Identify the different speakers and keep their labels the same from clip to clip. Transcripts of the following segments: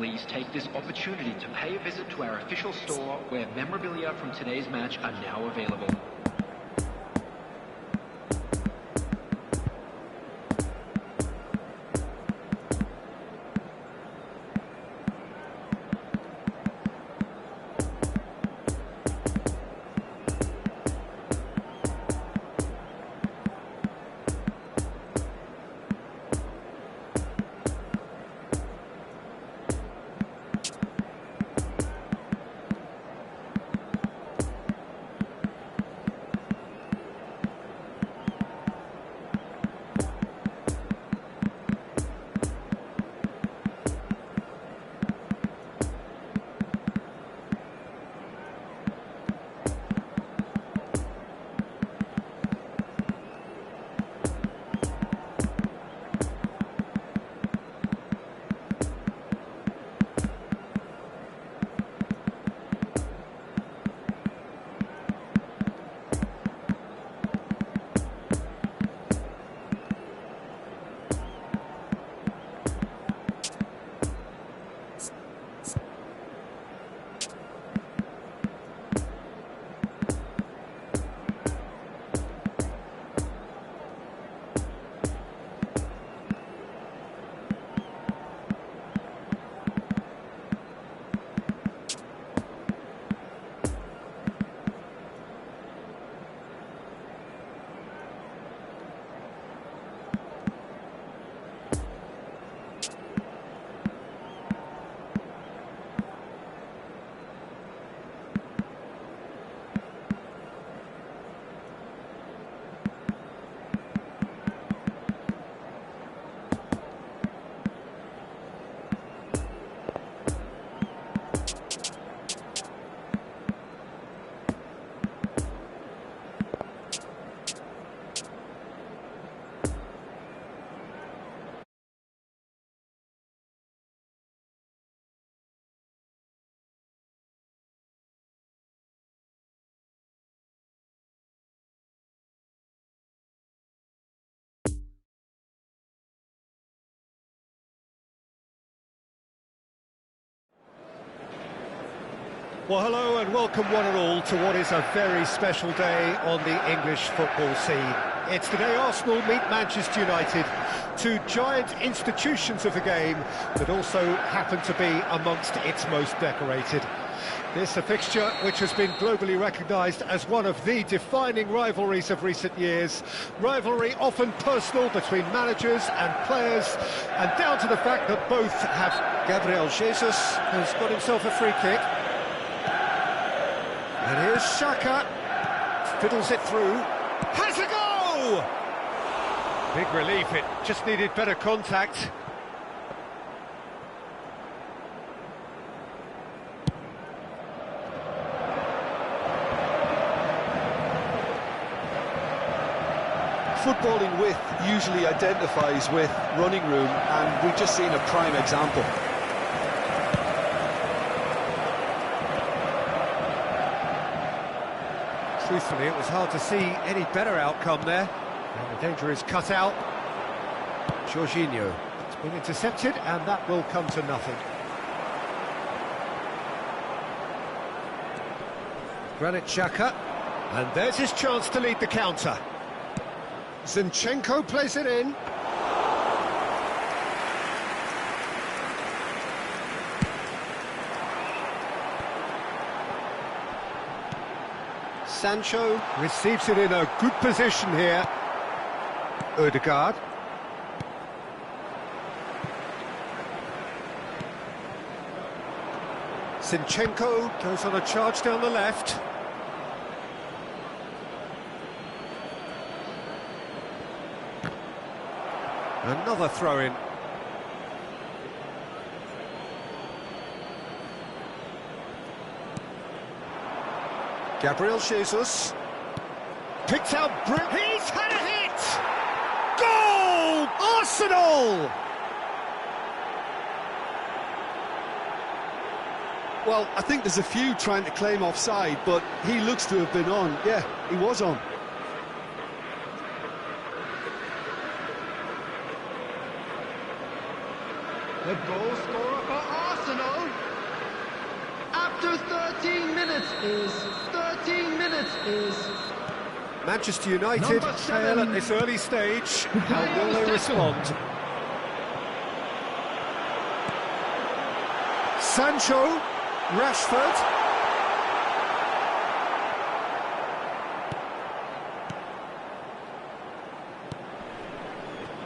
Speaker 1: Please take this opportunity to pay a visit to our official store where memorabilia from today's match are now available.
Speaker 2: Well, hello and welcome one and all to what is a very special day on the English football scene. It's the day Arsenal meet Manchester United, two giant institutions of the game that also happen to be amongst its most decorated. This a fixture which has been globally recognised as one of the defining rivalries of recent years. Rivalry often personal between managers and players, and down to the fact that both have... Gabriel Jesus has got himself a free kick. And here's Xhaka, fiddles it through, has a go! Big relief, it just needed better contact.
Speaker 3: Footballing width usually identifies with running room, and we've just seen a prime example.
Speaker 2: Truthfully, it was hard to see any better outcome there. And the danger is cut out. Jorginho. It's been intercepted, and that will come to nothing. Granit Xhaka. And there's his chance to lead the counter. Zinchenko plays it in. Sancho receives it in a good position here. Odegaard. Zinchenko goes on a charge down the left. Another throw-in. Gabriel Jesus picks out he's had a hit! Goal! Arsenal!
Speaker 3: Well, I think there's a few trying to claim offside, but he looks to have been on. Yeah, he was on.
Speaker 2: The goal scorer for Arsenal!
Speaker 1: Arsenal. After 13 minutes is
Speaker 2: Manchester United fail at this early stage. How will they respond? Sancho, Rashford.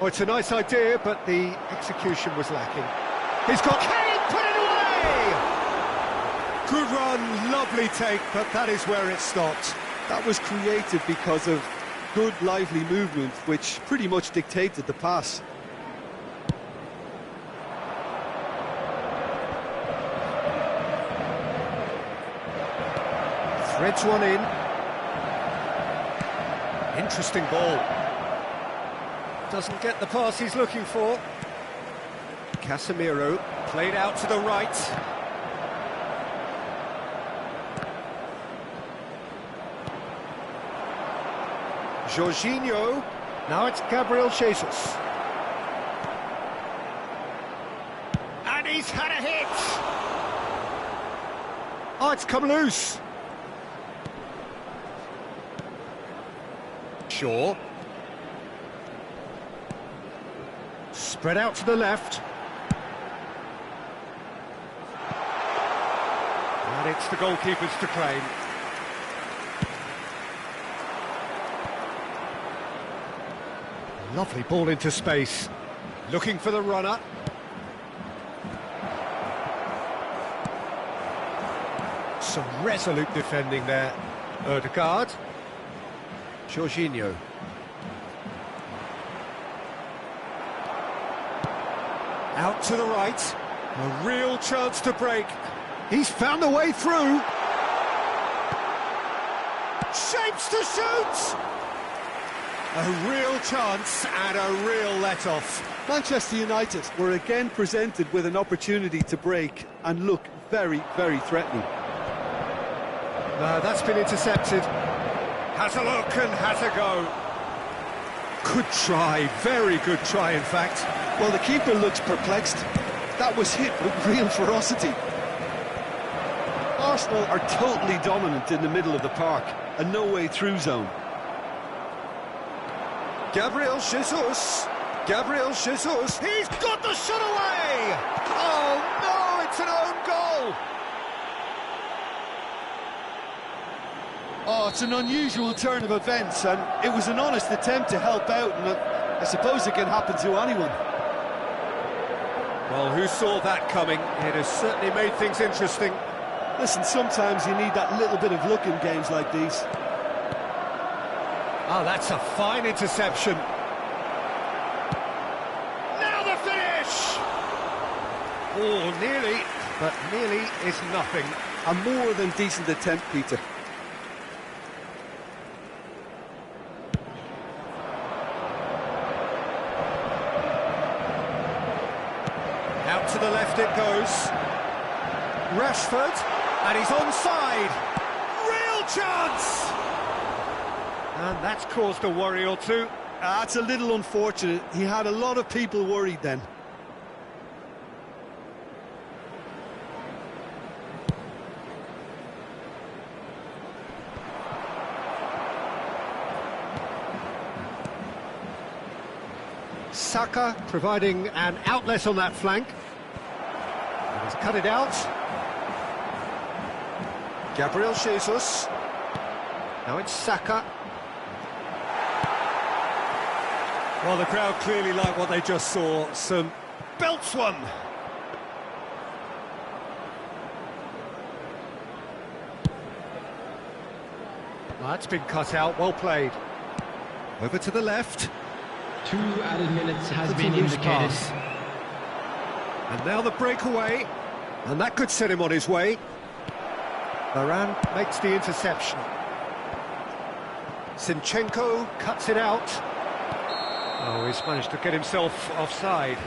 Speaker 2: Oh, it's a nice idea, but the execution was lacking. He's got Kane, put it away! Good run, lovely take, but that is where it stopped.
Speaker 3: That was created because of good, lively movement, which pretty much dictated the pass.
Speaker 2: Threads one in. Interesting ball. Doesn't get the pass he's looking for. Casemiro played out to the right. Jorginho. Now it's Gabriel Jesus. And he's had a hit! Oh, it's come loose. Shaw. Spread out to the left. And it's the goalkeepers to claim. Lovely ball into space. Looking for the runner. Some resolute defending there. Odegaard. Jorginho. Out to the right. A real chance to break. He's found a way through. Shapes to shoot! A real chance and a real let-off.
Speaker 3: Manchester United were again presented with an opportunity to break and look very, very threatening.
Speaker 2: No, that's been intercepted. Has a look and has a go. Good try, very good try in fact.
Speaker 3: Well, the keeper looks perplexed. That was hit with real ferocity. Arsenal are totally dominant in the middle of the park, a no-way-through zone.
Speaker 2: Gabriel Jesus. Gabriel Jesus. He's got the shot away! Oh no, it's an own goal!
Speaker 3: Oh, it's an unusual turn of events, and it was an honest attempt to help out, and I suppose it can happen to anyone.
Speaker 2: Well, who saw that coming? It has certainly made things interesting.
Speaker 3: Listen, sometimes you need that little bit of luck in games like these.
Speaker 2: Oh, that's a fine interception. Now the finish! Oh, nearly, but nearly is nothing.
Speaker 3: A more than decent attempt, Peter.
Speaker 2: Out to the left it goes. Rashford, and he's onside. Real chance! And that's caused a worry or two.
Speaker 3: That's a little unfortunate. He had a lot of people worried then.
Speaker 2: Saka providing an outlet on that flank. And he's cut it out. Gabriel Jesus. Now it's Saka. Well, the crowd clearly like what they just saw. Some belts one. Well, that's been cut out. Well played. Over to the left.
Speaker 1: 2 added minutes has
Speaker 2: That's
Speaker 1: been
Speaker 2: a loose
Speaker 1: indicated.
Speaker 2: pass. And now the breakaway. And that could set him on his way. Varane makes the interception. Zinchenko cuts it out. Oh, he's managed to get himself offside.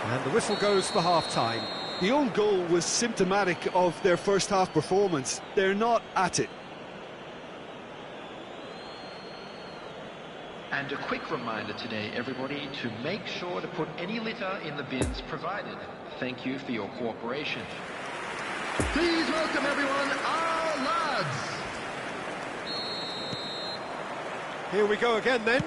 Speaker 2: And the whistle goes for half-time.
Speaker 3: The own goal was symptomatic of their first half performance. They're not at it.
Speaker 1: And a quick reminder today, everybody, to make sure to put any litter in the bins provided. Thank you for your cooperation. Please welcome everyone, our lads!
Speaker 2: Here we go again then.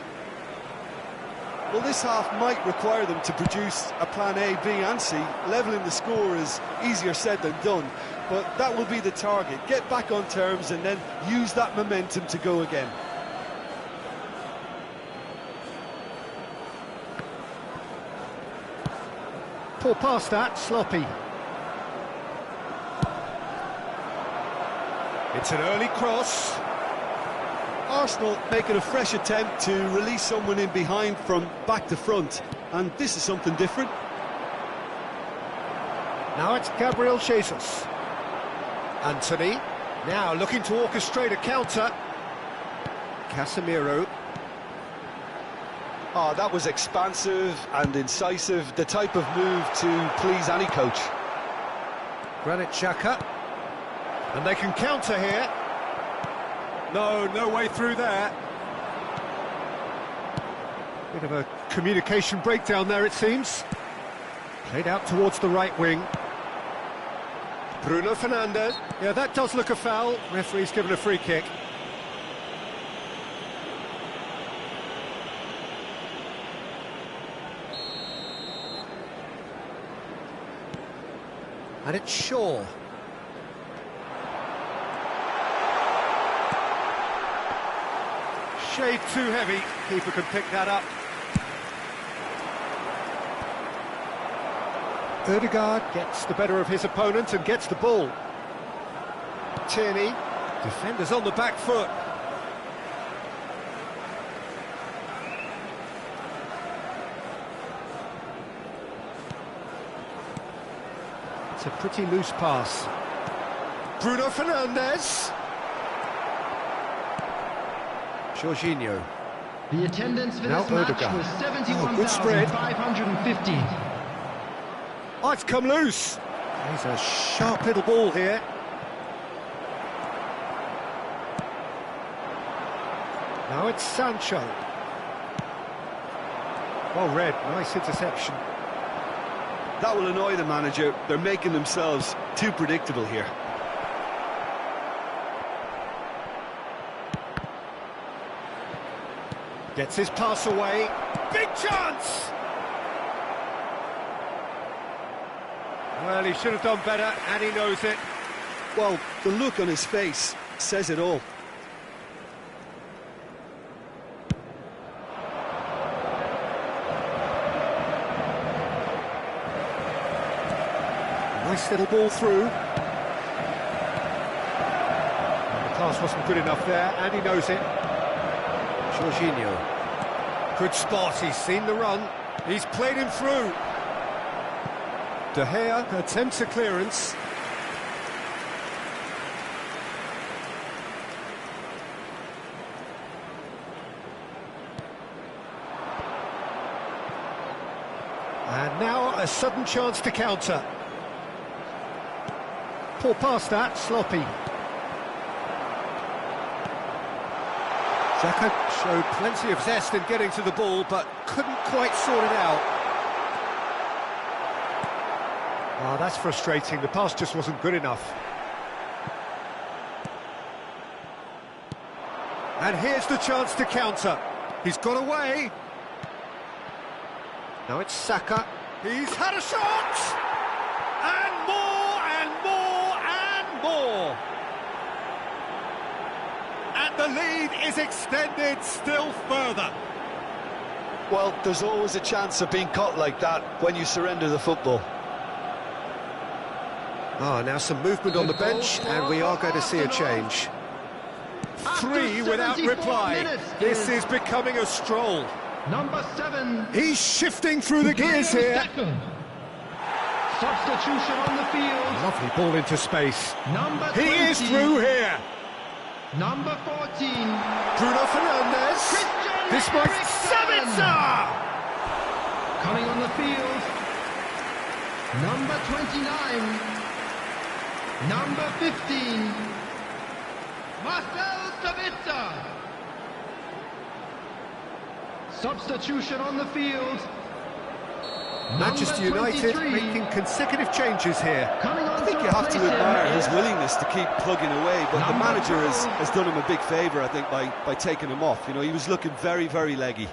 Speaker 3: Well, this half might require them to produce a plan A, B and C. Levelling the score is easier said than done, but that will be the target. Get back on terms and then use that momentum to go again.
Speaker 2: Poor pass that, sloppy. It's an early cross.
Speaker 3: Arsenal making a fresh attempt to release someone in behind from back to front, and this is something different.
Speaker 2: Now it's Gabriel Jesus. Anthony, now looking to orchestrate a counter. Casemiro.
Speaker 3: Oh, that was expansive and incisive, the type of move to please any coach.
Speaker 2: Granit Xhaka. And they can counter here. No way through there. Bit of a communication breakdown there, it seems. Played out towards the right wing. Bruno Fernandes. Yeah, that does look a foul. Referee's given a free kick. And it's Shaw. Shade too heavy. Keeper can pick that up. Ødegaard gets the better of his opponent and gets the ball. Tierney. Defenders on the back foot. It's a pretty loose pass. Bruno Fernandes. Jorginho.
Speaker 1: The attendance for
Speaker 2: Now
Speaker 1: this match
Speaker 2: Ødegaard.
Speaker 1: was
Speaker 2: Good spread.
Speaker 1: 71,550.
Speaker 2: Oh, it's come loose. He's a sharp little ball here. Now it's Sancho. Well read, nice interception.
Speaker 3: That will annoy the manager. They're making themselves too predictable here.
Speaker 2: Gets his pass away. Big chance! Well, he should have done better, and he knows it.
Speaker 3: Well, the look on his face says it all.
Speaker 2: Nice little ball through. The pass wasn't good enough there, and he knows it. Jorginho. Good spot, he's seen the run. He's played him through. De Gea attempts a clearance. And now a sudden chance to counter. Poor pass that, sloppy. Xhaka showed plenty of zest in getting to the ball, but couldn't quite sort it out. Oh, that's frustrating. The pass just wasn't good enough. And here's the chance to counter. He's got away. Now it's Saka. He's had a shot! And more, and more, and more! And the lead is extended still further.
Speaker 3: Well, there's always a chance of being caught like that when you surrender the football.
Speaker 2: Now some movement on the bench, and we are going to see a change. 3 without reply. This is becoming a stroll.
Speaker 1: Number 7.
Speaker 2: He's shifting through the gears here.
Speaker 1: Substitution on the field.
Speaker 2: Lovely ball into space.
Speaker 1: Number 20.
Speaker 2: He is through here.
Speaker 1: Number 14.
Speaker 2: Bruno Fernandes. This might... Sabitzer!
Speaker 1: Coming on the field. Number 29. Number 15. Marcel Sabitzer. Substitution on the field.
Speaker 2: Manchester United making consecutive changes here.
Speaker 3: I think you have to admire his willingness to keep plugging away, but the manager has done him a big favour, I think, by taking him off. You know, he was looking very, very leggy.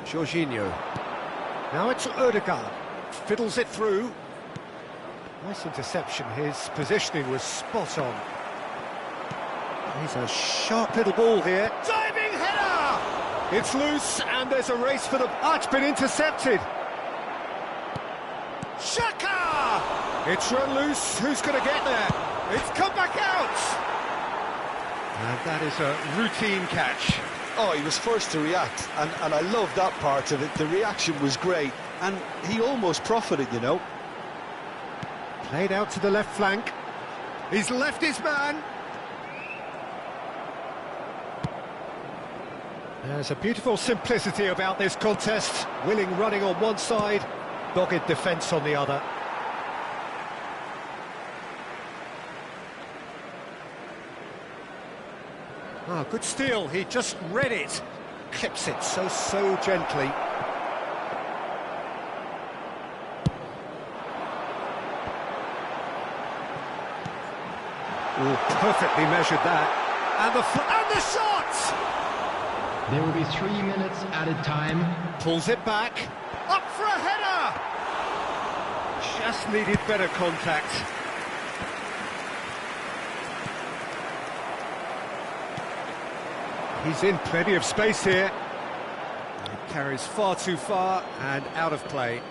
Speaker 2: Jorginho. Now it's Odegaard. Fiddles it through. Nice interception. His positioning was spot on. He's a sharp little ball here. Diving header! It's loose, and there's a race for the... Ah, it's been intercepted. Xhaka! It's run loose. Who's going to get there? It's come back out! And that is a routine catch.
Speaker 3: Oh, he was first to react, and I love that part of it. The reaction was great, and he almost profited, you know.
Speaker 2: Played out to the left flank. He's left his man. There's a beautiful simplicity about this contest. Willing running on one side, dogged defence on the other. Ah, good steal, he just read it. Clips it so gently. Oh, perfectly measured that. And the shot!
Speaker 1: There will be 3 minutes added time.
Speaker 2: Pulls it back. Up for a header! Just needed better contact. He's in plenty of space here. He carries far too far and out of play.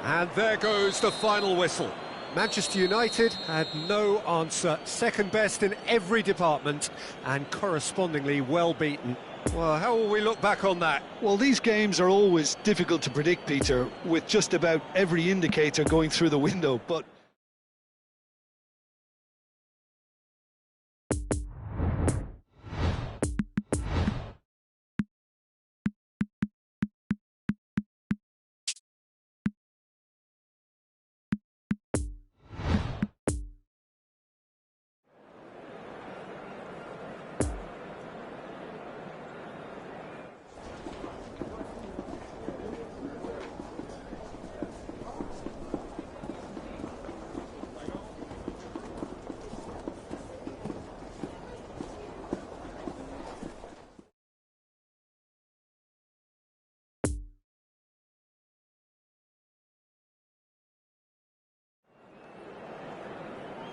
Speaker 2: And there goes the final whistle. Manchester United had no answer. Second best in every department and correspondingly well beaten. Well, how will we look back on that?
Speaker 3: Well, these games are always difficult to predict, Peter, with just about every indicator going through the window, but...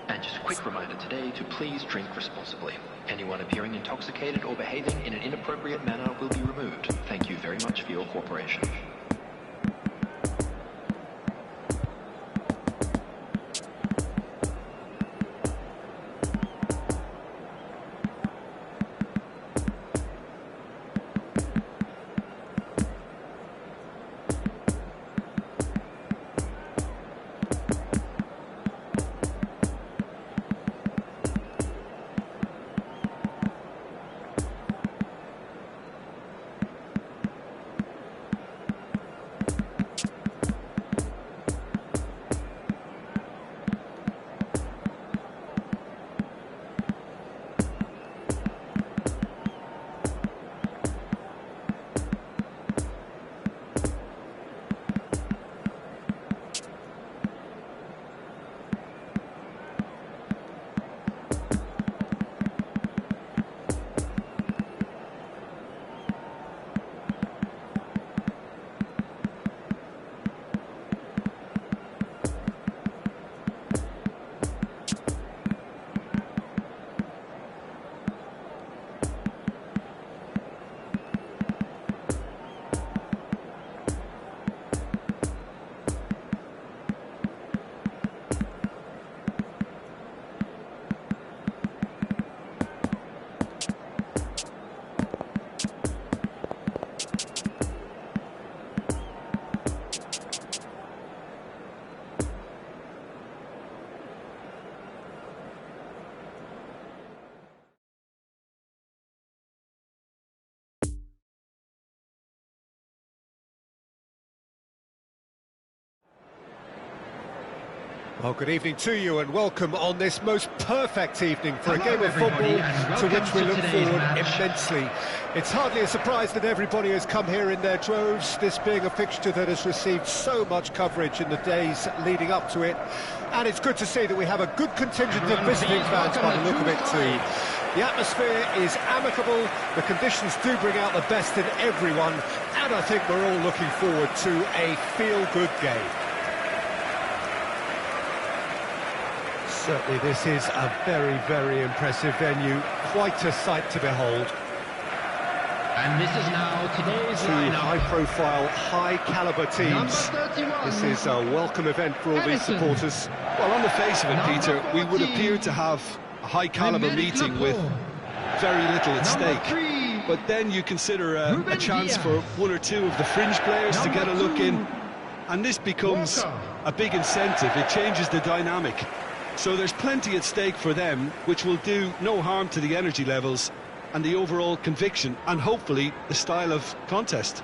Speaker 1: And just a quick reminder today to please drink responsibly. Anyone appearing intoxicated or behaving in an inappropriate manner will be removed. Thank you very much for your cooperation.
Speaker 2: Well, good evening to you and welcome on this most perfect evening for a game of football to which we look forward immensely. It's hardly a surprise that everybody has come here in their droves, this being a fixture that has received so much coverage in the days leading up to it. And it's good to see that we have a good contingent of visiting fans by the look of it too. The atmosphere is amicable, the conditions do bring out the best in everyone, and I think we're all looking forward to a feel-good game. Certainly this is a very, very impressive venue, quite a sight to behold.
Speaker 1: And this is now today's lineup.
Speaker 2: High-profile, high-caliber teams. This is a welcome event for all these supporters.
Speaker 3: Well, on the face of it, Peter, we would appear to have a high-caliber meeting with very little at stake. But then you consider a chance for one or two of the fringe players to get a look in, and this becomes a big incentive. It changes the dynamic. So there's plenty at stake for them, which will do no harm to the energy levels and the overall conviction and hopefully the style of contest.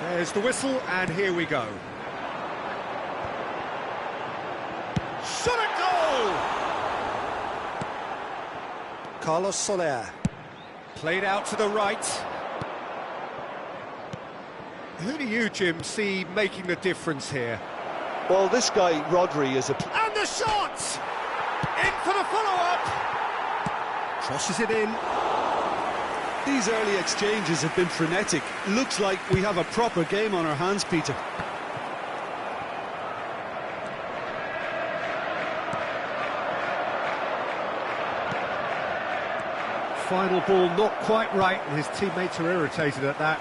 Speaker 2: There's the whistle, and here we go. Shot at goal! Carlos Soler. Played out to the right. Who do you, Jim, see making the difference here?
Speaker 3: Well, this guy, Rodri, is a...
Speaker 2: And the shot! In for the follow-up! Crosses it in.
Speaker 3: These early exchanges have been frenetic. Looks like we have a proper game on our hands, Peter.
Speaker 2: Final ball not quite right, and his teammates are irritated at that.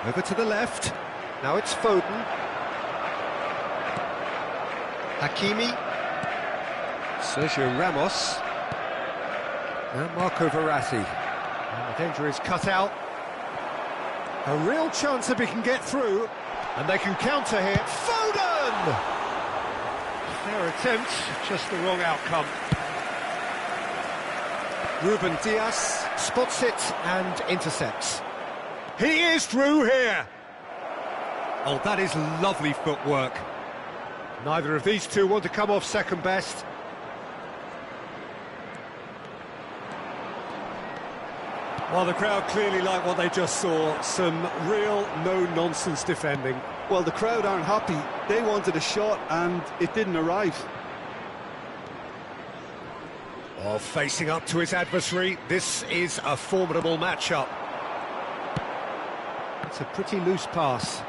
Speaker 2: Over to the left. Now it's Foden. Hakimi. Sergio Ramos. And Marco Verratti. And the danger is cut out. A real chance that we can get through. And they can counter here. Foden! Fair attempt, just the wrong outcome. Ruben Dias spots it and intercepts. He is through here! Oh, that is lovely footwork. Neither of these two want to come off second best. Well, the crowd clearly like what they just saw. Some real no-nonsense defending.
Speaker 3: Well, the crowd aren't happy. They wanted a shot and it didn't arrive.
Speaker 2: Well, facing up to his adversary, this is a formidable matchup. It's a pretty loose pass.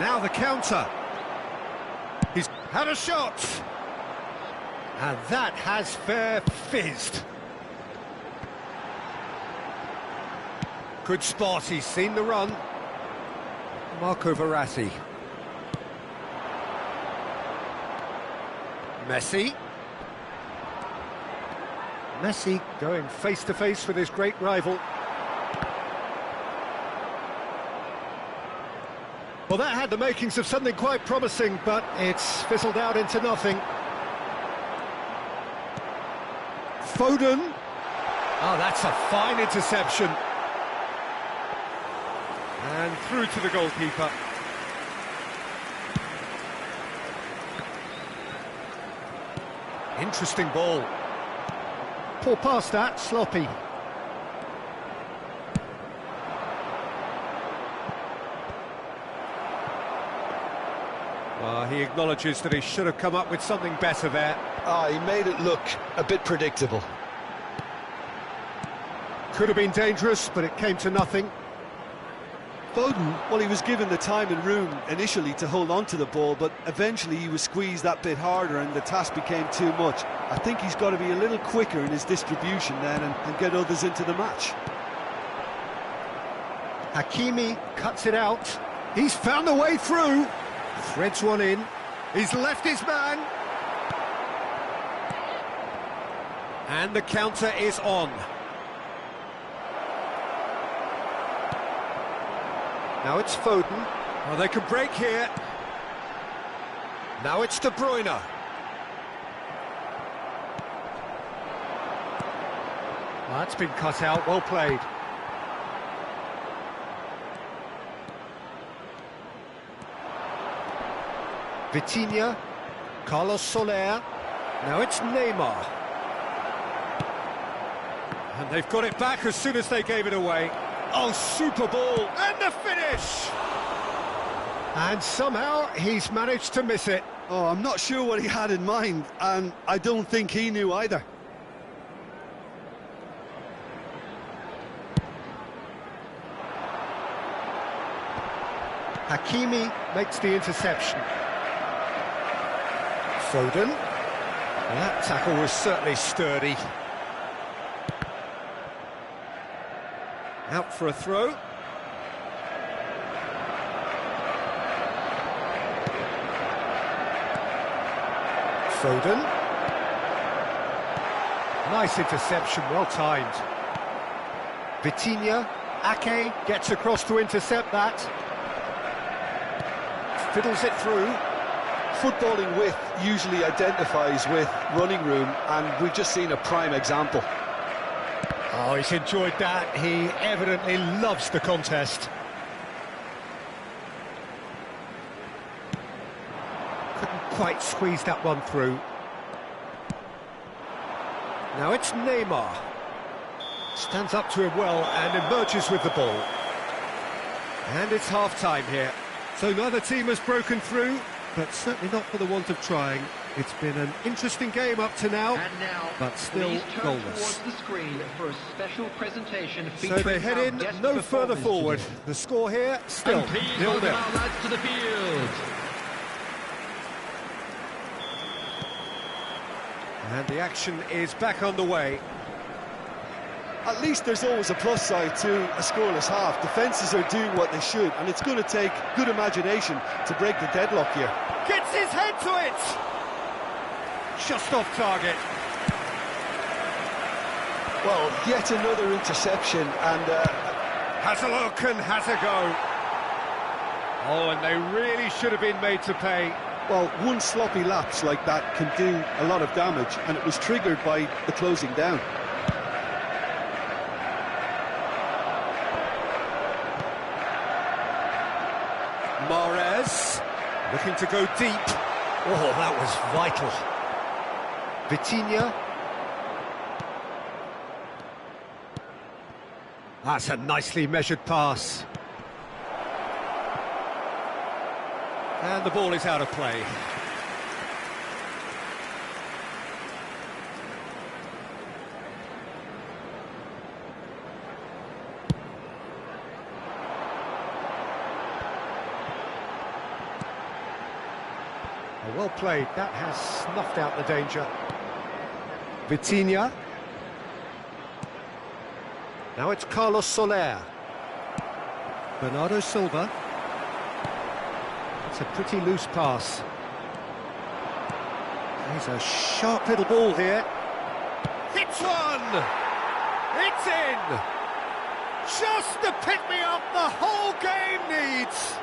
Speaker 2: Now the counter. He's had a shot. And that has fair fizzed. Good spot, he's seen the run. Marco Verratti. Messi. Messi going face-to-face with his great rival. Well, that had the makings of something quite promising, but it's fizzled out into nothing. Foden. Oh, that's a fine interception. And through to the goalkeeper. Interesting ball. Poor pass that, sloppy. He acknowledges that he should have come up with something better there.
Speaker 3: He made it look a bit predictable.
Speaker 2: Could have been dangerous, but it came to nothing.
Speaker 3: Foden, well, he was given the time and room initially to hold on to the ball, but eventually he was squeezed that bit harder and the task became too much. I think he's got to be a little quicker in his distribution then and get others into the match.
Speaker 2: Hakimi cuts it out. He's found a way through. Threads one in. He's left his man. And the counter is on. Now it's Foden. Oh, they can break here. Now it's De Bruyne. Well, that's been cut out, well played. Vitinha, Carlos Soler. Now it's Neymar. And they've got it back as soon as they gave it away. Oh, super ball, and the finish! And somehow he's managed to miss it.
Speaker 3: Oh, I'm not sure what he had in mind, and I don't think he knew either.
Speaker 2: Hakimi makes the interception. Foden. That tackle was certainly sturdy. Out for a throw. Foden. Nice interception, well timed. Vitinha. Ake gets across to intercept that. Fiddles it through.
Speaker 3: Footballing width usually identifies with running room, and we've just seen a prime example.
Speaker 2: Oh, he's enjoyed that. He evidently loves the contest. Couldn't quite squeeze that one through. Now it's Neymar. Stands up to him well and emerges with the ball. And it's half-time here. So neither team has broken through, but certainly not for the want of trying. It's been an interesting game up to now, but still goalless.
Speaker 1: The screen for a special presentation
Speaker 2: So they head in no further forward.
Speaker 1: Today.
Speaker 2: The score here, still 0-0.
Speaker 1: Our lads to the field.
Speaker 2: And the action is back underway.
Speaker 3: At least there's always a plus side to a scoreless half. Defences are doing what they should, and it's going to take good imagination to break the deadlock here.
Speaker 2: Gets his head to it! Just off target.
Speaker 3: Well, yet another interception, and
Speaker 2: Has a look and has a go. Oh, and they really should have been made to pay.
Speaker 3: well, one sloppy lapse like that can do a lot of damage, and it was triggered by the closing down.
Speaker 2: Mahrez, looking to go deep. Oh, that was vital. Vitinha. That's a nicely measured pass. And the ball is out of play. Well played, that has snuffed out the danger. Vitinha. Now it's Carlos Soler. Bernardo Silva. It's a pretty loose pass. There's a sharp little ball here. Hits one! It's in! Just the pick-me-up the whole game needs!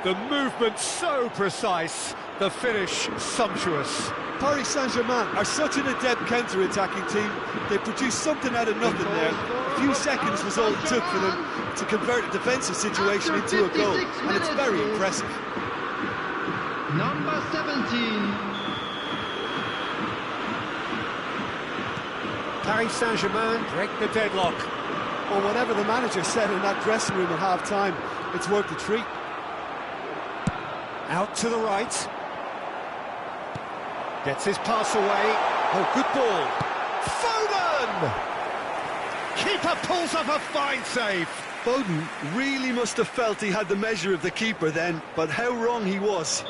Speaker 2: The movement so precise, the finish sumptuous.
Speaker 3: Paris Saint-Germain are such an adept counter-attacking team. They produced something out of nothing there. A few seconds was all it took for them to convert a defensive situation into a goal, and it's very impressive.
Speaker 1: Number 17.
Speaker 2: Paris Saint-Germain break the deadlock.
Speaker 3: Well, whatever the manager said in that dressing room at half-time, it's worth the treat.
Speaker 2: Out to the right. Gets his pass away. Oh, good ball. Foden! Keeper pulls up a fine save.
Speaker 3: Foden really must have felt he had the measure of the keeper then, but how wrong he was.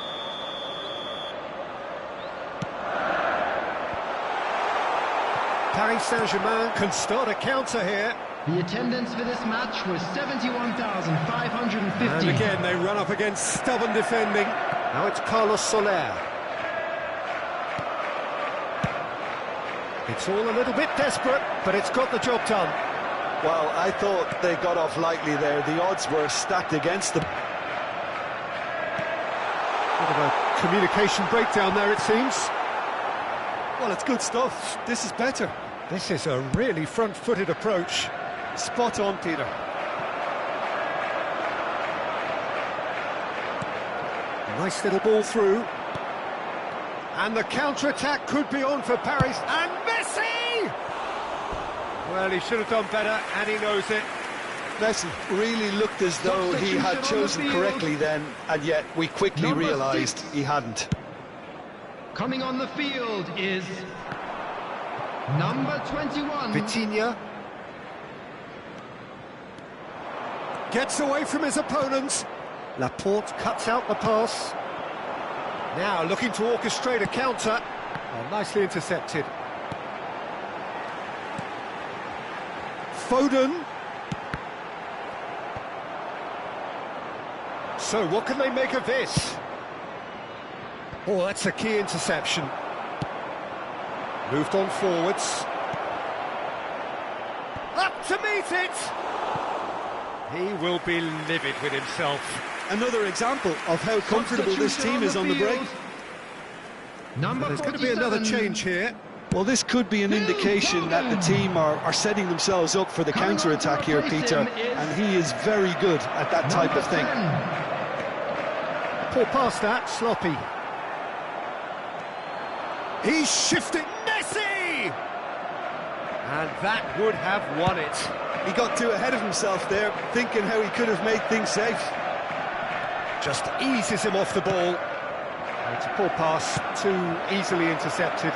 Speaker 2: Paris Saint-Germain can start a counter here.
Speaker 1: The attendance for this match was 71,550.
Speaker 2: And again, they run up against stubborn defending. Now it's Carlos Soler. It's all a little bit desperate, but it's got the job done.
Speaker 3: Well, I thought they got off lightly there. The odds were stacked against them.
Speaker 2: Bit of a communication breakdown there, it seems.
Speaker 3: Well, it's good stuff. This is better.
Speaker 2: This is a really front-footed approach.
Speaker 3: Spot on, Peter.
Speaker 2: Nice little ball through. And the counter-attack could be on for Paris. And Messi! Well, he should have done better, and he knows it.
Speaker 3: Messi really looked as though he had chosen correctly then, and yet we quickly realised he hadn't.
Speaker 1: Coming on the field is number 21.
Speaker 2: Vitinha. Gets away from his opponents. Laporte cuts out the pass. Now looking to orchestrate a counter. Oh, nicely intercepted. Foden. So what can they make of this? Oh, that's a key interception. Moved on forwards. Up to meet it! He will be livid with himself.
Speaker 3: Another example of how comfortable this team is on the break.
Speaker 2: There's going to be another change here.
Speaker 3: Well, this could be an indication that the team are setting themselves up for the counter-attack here, Peter, and he is very good at that type of thing.
Speaker 2: Poor pass that, sloppy. He's shifting, Messi! And that would have won it.
Speaker 3: He got too ahead of himself there, thinking how he could have made things safe.
Speaker 2: Just eases him off the ball. It's a poor pass, too easily intercepted.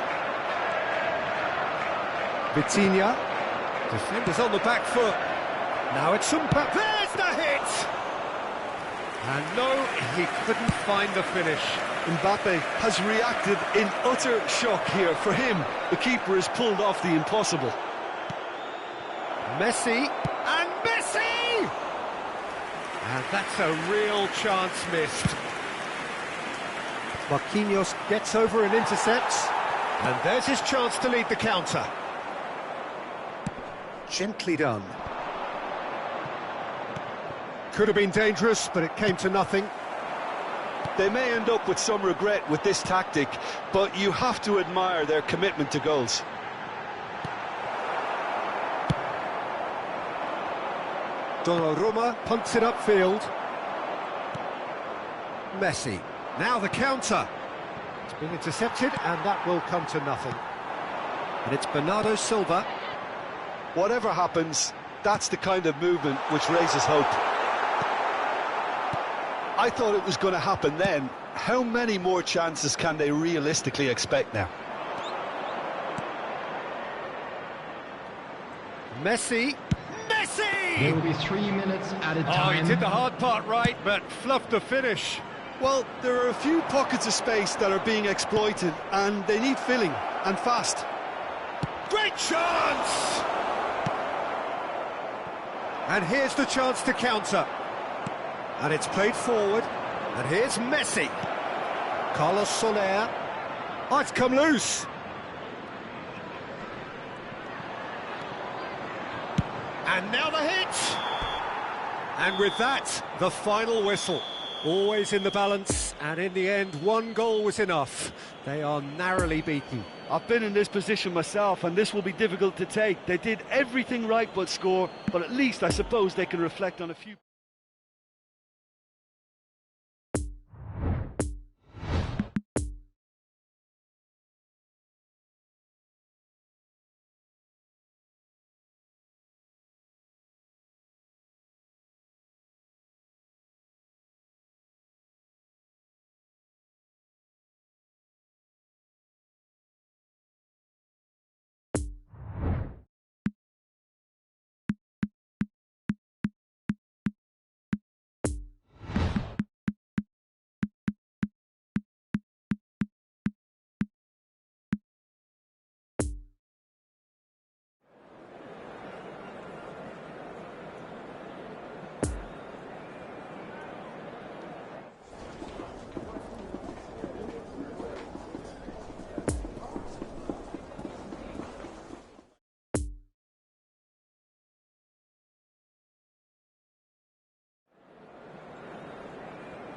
Speaker 2: Vitinha. Defenders on the back foot. Now it's Mbappe. There's the hit! And no, he couldn't find the finish.
Speaker 3: Mbappe has reacted in utter shock here. For him, the keeper has pulled off the impossible.
Speaker 2: Messi, and Messi! And that's a real chance missed. Marquinhos gets over and intercepts. And there's his chance to lead the counter. Gently done. Could have been dangerous, but it came to nothing.
Speaker 3: They may end up with some regret with this tactic, but you have to admire their commitment to goals.
Speaker 2: Donnarumma punts it upfield. Messi. Now the counter. It's been intercepted, and that will come to nothing. And it's Bernardo Silva.
Speaker 3: Whatever happens, that's the kind of movement which raises hope. I thought it was going to happen then. How many more chances can they realistically expect now?
Speaker 2: Messi. Messi!
Speaker 1: There will be 3 minutes at a time.
Speaker 2: Oh, he did the hard part right, but fluffed the finish.
Speaker 3: Well, there are a few pockets of space that are being exploited, and they need filling, and fast.
Speaker 2: Great chance! And here's the chance to counter. And it's played forward. And here's Messi. Carlos Soler. Oh, it's come loose. And now the hit! And with that, the final whistle. Always in the balance, and in the end, one goal was enough. They are narrowly beaten.
Speaker 3: I've been in this position myself, and this will be difficult to take. They did everything right but score, but at least I suppose they can reflect on a few...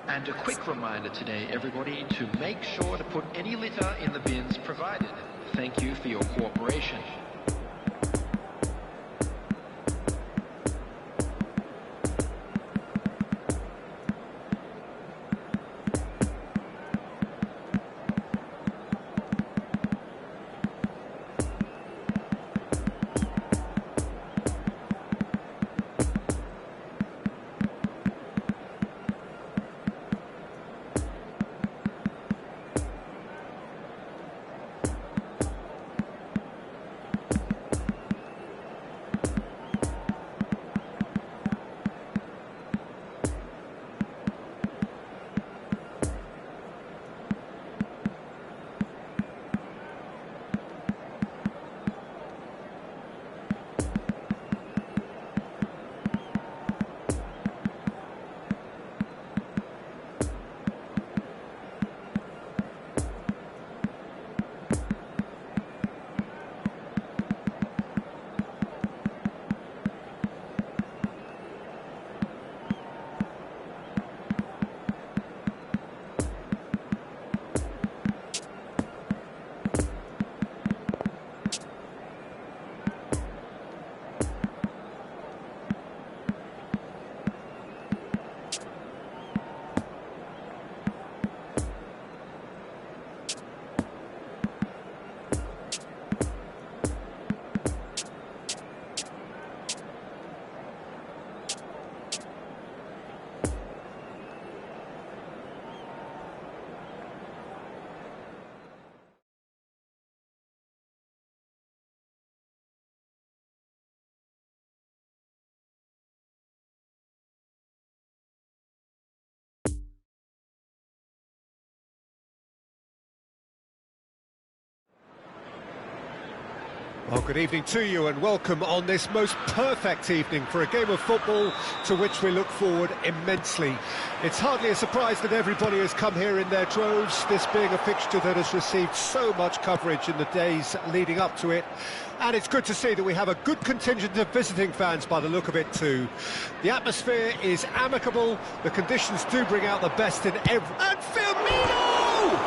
Speaker 1: And a quick reminder today, everybody, to make sure to put any litter in the bins provided. Thank you for your cooperation.
Speaker 2: Well, good evening to you and welcome on this most perfect evening for a game of football to which we look forward immensely. It's hardly a surprise that everybody has come here in their droves, this being a fixture that has received so much coverage in the days leading up to it. And it's good to see that we have a good contingent of visiting fans by the look of it too. The atmosphere is amicable, the conditions do bring out the best in every... And Firmino!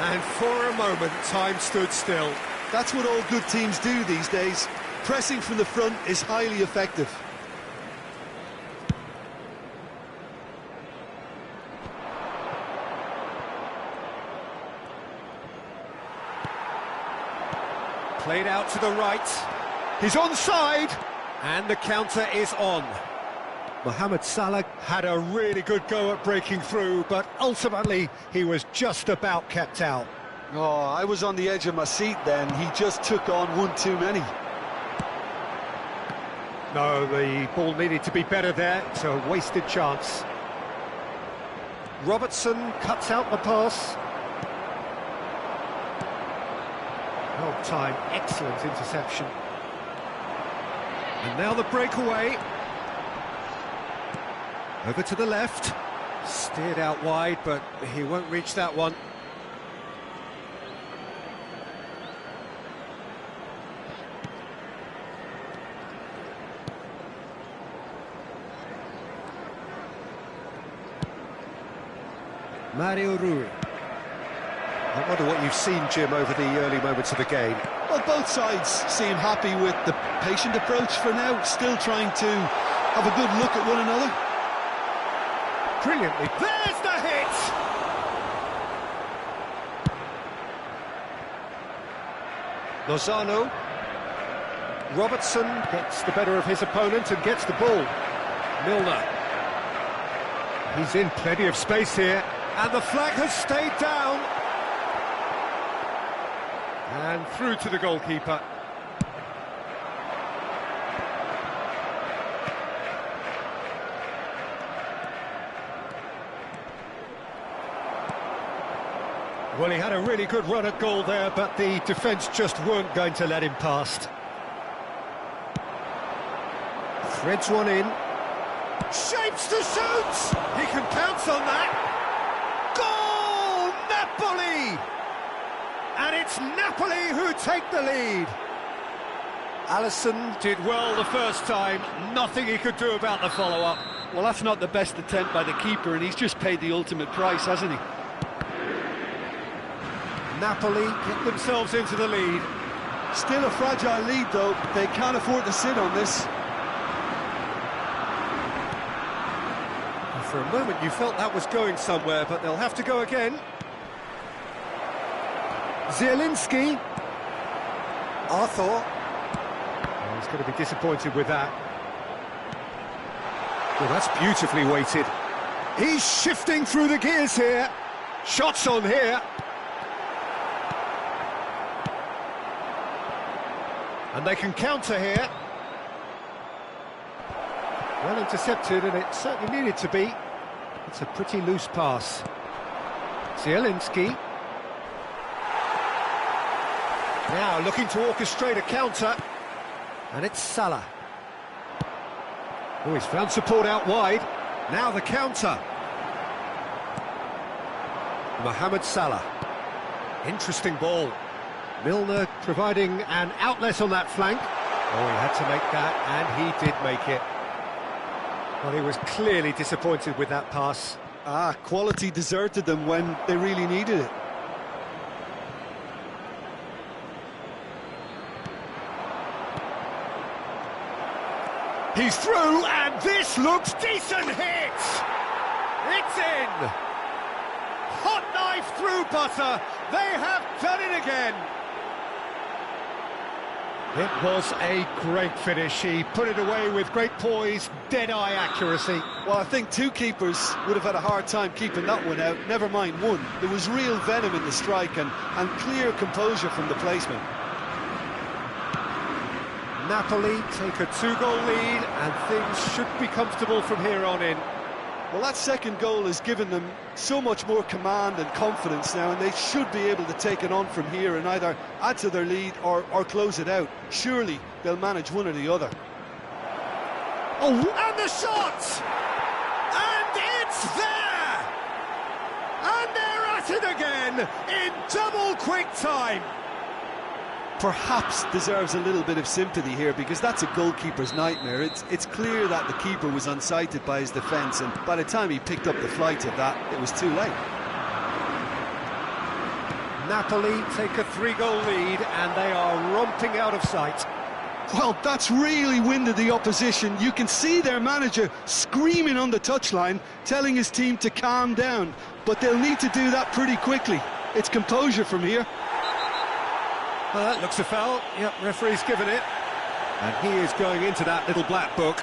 Speaker 2: And for a moment, time stood still.
Speaker 3: That's what all good teams do these days. Pressing from the front is highly effective.
Speaker 2: Played out to the right. He's onside. And the counter is on. Mohamed Salah had a really good go at breaking through, but ultimately he was just about kept out.
Speaker 3: Oh, I was on the edge of my seat then. He just took on one too many.
Speaker 2: No, the ball needed to be better there. It's a wasted chance. Robertson cuts out the pass. Well timed, excellent interception. And now the breakaway. Over to the left. Steered out wide, but he won't reach that one. Mario Rui. I wonder what you've seen, Jim, over the early moments of the game.
Speaker 3: Well, both sides seem happy with the patient approach for now, still trying to have a good look at one another.
Speaker 2: Brilliantly. There's the hit! Lozano. Robertson gets the better of his opponent and gets the ball. Milner. He's in plenty of space here, and the flag has stayed down. And through to the goalkeeper. Well, he had a really good run at goal there, but the defence just weren't going to let him past. Threads one in. Shapes to shoot! He can pounce on that. Goal! Napoli! And it's Napoli who take the lead. Alisson did well the first time. Nothing he could do about the follow-up.
Speaker 3: Well, that's not the best attempt by the keeper, and he's just paid the ultimate price, hasn't he?
Speaker 2: Napoli get themselves into the lead.
Speaker 3: Still a fragile lead, though. They can't afford to sit on this.
Speaker 2: For a moment you felt that was going somewhere, but they'll have to go again. Zielinski. Arthur. Oh, he's going to be disappointed with that. Well, that's beautifully weighted. He's shifting through the gears here. Shots on here. And they can counter here. Well intercepted, and it certainly needed to be. It's a pretty loose pass. Zielinski. Now looking to orchestrate a counter. And it's Salah. Oh, he's found support out wide. Now the counter. Mohamed Salah. Interesting ball. Milner providing an outlet on that flank. Oh, he had to make that, and he did make it. Well, he was clearly disappointed with that pass.
Speaker 3: Quality deserted them when they really needed it.
Speaker 2: He's through, and this looks decent hit! It's in! Hot knife through butter. They have done it again. It was a great finish. He put it away with great poise, dead-eye accuracy.
Speaker 3: Well, I think two keepers would have had a hard time keeping that one out, never mind one. There was real venom in the strike and clear composure from the placement.
Speaker 2: Napoli take a 2-goal lead, and things should be comfortable from here on in.
Speaker 3: Well, that second goal has given them so much more command and confidence now, and they should be able to take it on from here and either add to their lead or close it out. Surely they'll manage one or the other.
Speaker 2: Oh, and the shot! And it's there! And they're at it again in double quick time.
Speaker 3: Perhaps deserves a little bit of sympathy here, because that's a goalkeeper's nightmare. It's clear that the keeper was unsighted by his defence, and by the time he picked up the flight of that, it was too late.
Speaker 2: Napoli take a 3-goal lead, and they are romping out of sight.
Speaker 3: Well, that's really winded the opposition. You can see their manager screaming on the touchline, telling his team to calm down, but they'll need to do that pretty quickly. It's composure from here.
Speaker 2: Well, that looks a foul. Yep, referee's given it. And he is going into that little black book.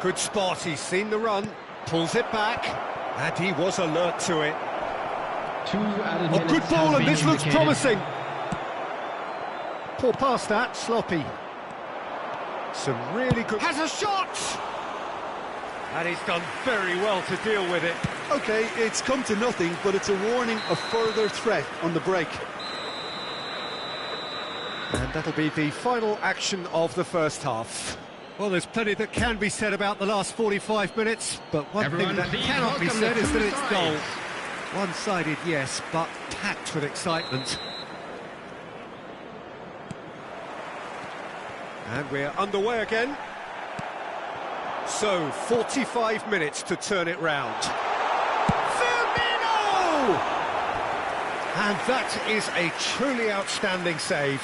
Speaker 2: Good spot, he's seen the run, pulls it back, and he was alert to it.
Speaker 1: Two added
Speaker 2: Oh, good ball, and this looks promising. Poor pass that, sloppy. Some really good... Has a shot! And he's done very well to deal with it.
Speaker 3: OK, it's come to nothing, but it's a warning of further threat on the break.
Speaker 2: And that'll be the final action of the first half. Well, there's plenty that can be said about the last 45 minutes, but one thing that cannot be said is that it's dull. One-sided, yes, but packed with excitement. And we're underway again. So, 45 minutes to turn it round. Firmino! And that is a truly outstanding save.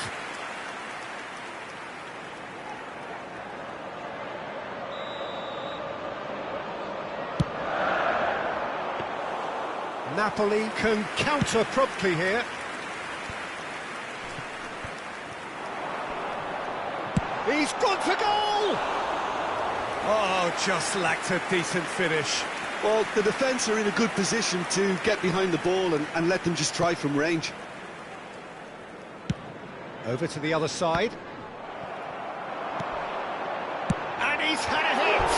Speaker 2: Napoli can counter promptly here. He's gone for goal! Oh, just lacked a decent finish.
Speaker 3: Well, the defence are in a good position to get behind the ball and let them just try from range.
Speaker 2: Over to the other side. And he's had a hit!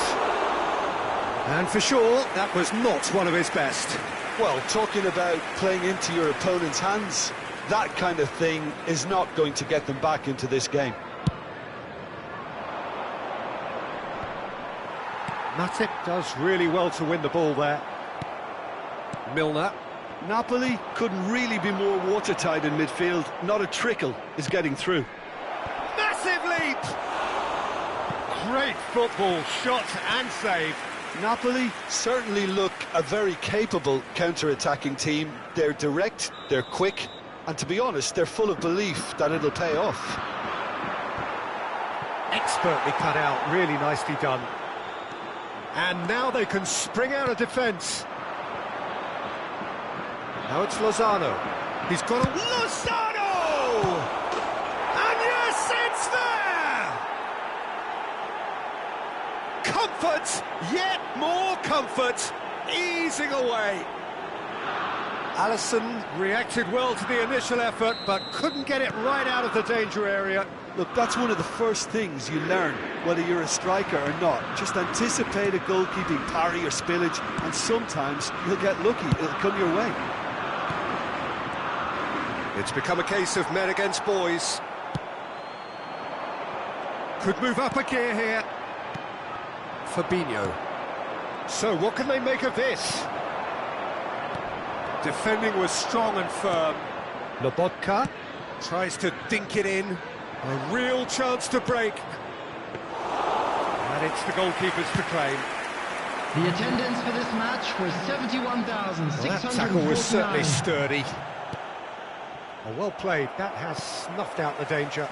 Speaker 2: And for sure, that was not one of his best.
Speaker 3: Well, talking about playing into your opponent's hands, that kind of thing is not going to get them back into this game.
Speaker 2: Matip does really well to win the ball there. Milner.
Speaker 3: Napoli couldn't really be more watertight in midfield. Not a trickle is getting through.
Speaker 2: Massive leap! Great football, shot and save.
Speaker 3: Napoli certainly look a very capable counter-attacking team. They're direct, they're quick, and to be honest, they're full of belief that it'll pay off.
Speaker 2: Expertly cut out, really nicely done. And now they can spring out of defence. Now it's Lozano. He's got a... Lozano! And yes, it's there! Comfort, yet more comfort, easing away. Alisson reacted well to the initial effort, but couldn't get it right out of the danger area.
Speaker 3: Look, that's one of the first things you learn, whether you're a striker or not. Just anticipate a goalkeeping parry or spillage, and sometimes you'll get lucky, it'll come your way.
Speaker 2: It's become a case of men against boys. Could move up a gear here. Fabinho. So what can they make of this? Defending was strong and firm. Lobotka tries to dink it in. A real chance to break. And it's the goalkeepers to claim.
Speaker 1: The attendance for this match was 71,649.
Speaker 2: Well, that tackle was certainly sturdy. Oh, well played. That has snuffed out the danger.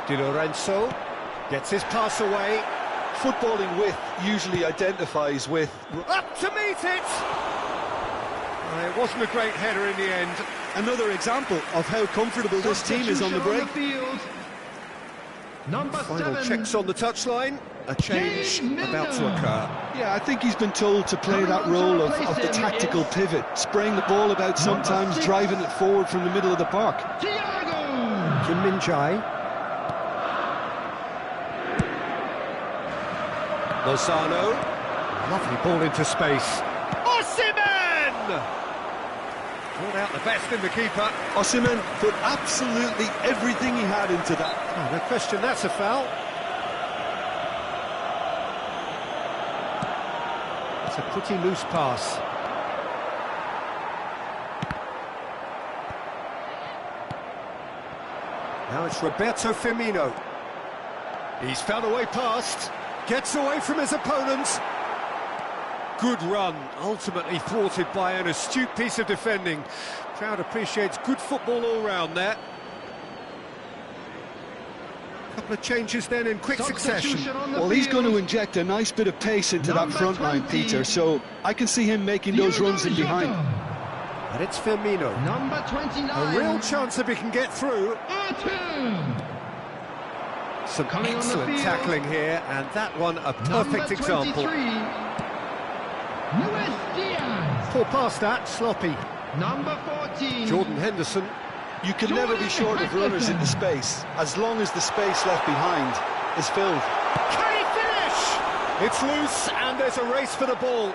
Speaker 2: Di Lorenzo gets his pass away.
Speaker 3: Footballing width usually identifies with...
Speaker 2: Up to meet it! It wasn't a great header in the end.
Speaker 3: Another example of how comfortable this team is on the break.
Speaker 1: Number
Speaker 2: Final
Speaker 1: 7.
Speaker 2: checks on the touchline. A change about to occur.
Speaker 3: Yeah, I think he's been told to play that role of the tactical pivot, spraying the ball about sometimes, driving it forward from the middle of the park.
Speaker 1: Thiago!
Speaker 2: Kim Min-jae. Lozano. Lovely ball into space. Osimhen! Brought out the best in the keeper.
Speaker 3: Osimhen put absolutely everything he had into that.
Speaker 2: Oh, no question, that's a foul. It's a pretty loose pass. Now it's Roberto Firmino. He's found a way past. Gets away from his opponent. Good run, ultimately thwarted by an astute piece of defending. Crowd appreciates good football all round there. Couple of changes then in quick succession.
Speaker 3: Well, he's going to inject a nice bit of pace into that front line, Peter, so I can see him making those runs in behind.
Speaker 2: And it's Firmino.
Speaker 1: Number 29.
Speaker 2: A real chance if he can get through. Some excellent tackling here, and that one a perfect example.
Speaker 1: Luis Diaz.
Speaker 2: Poor pass that, sloppy.
Speaker 1: Number 14.
Speaker 2: Jordan Henderson.
Speaker 3: You can never be short of runners into space, as long as the space left behind is filled.
Speaker 2: Can he finish? It's loose, and there's a race for the ball.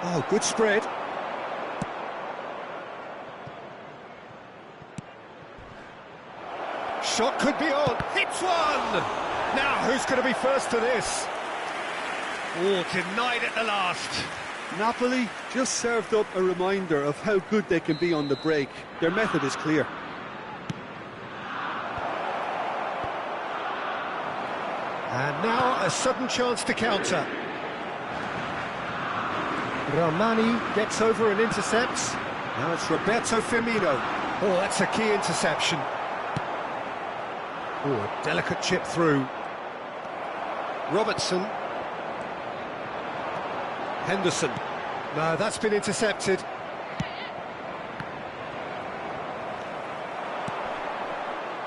Speaker 2: Oh, good spread. Shot could be on. Hits one! Now, who's going to be first to this? Oh, denied at the last.
Speaker 3: Napoli just served up a reminder of how good they can be on the break. Their method is clear.
Speaker 2: And now a sudden chance to counter. Romani gets over and intercepts. Now it's Roberto Firmino. Oh, that's a key interception. Oh, a delicate chip through. Robertson. Henderson. No, that's been intercepted.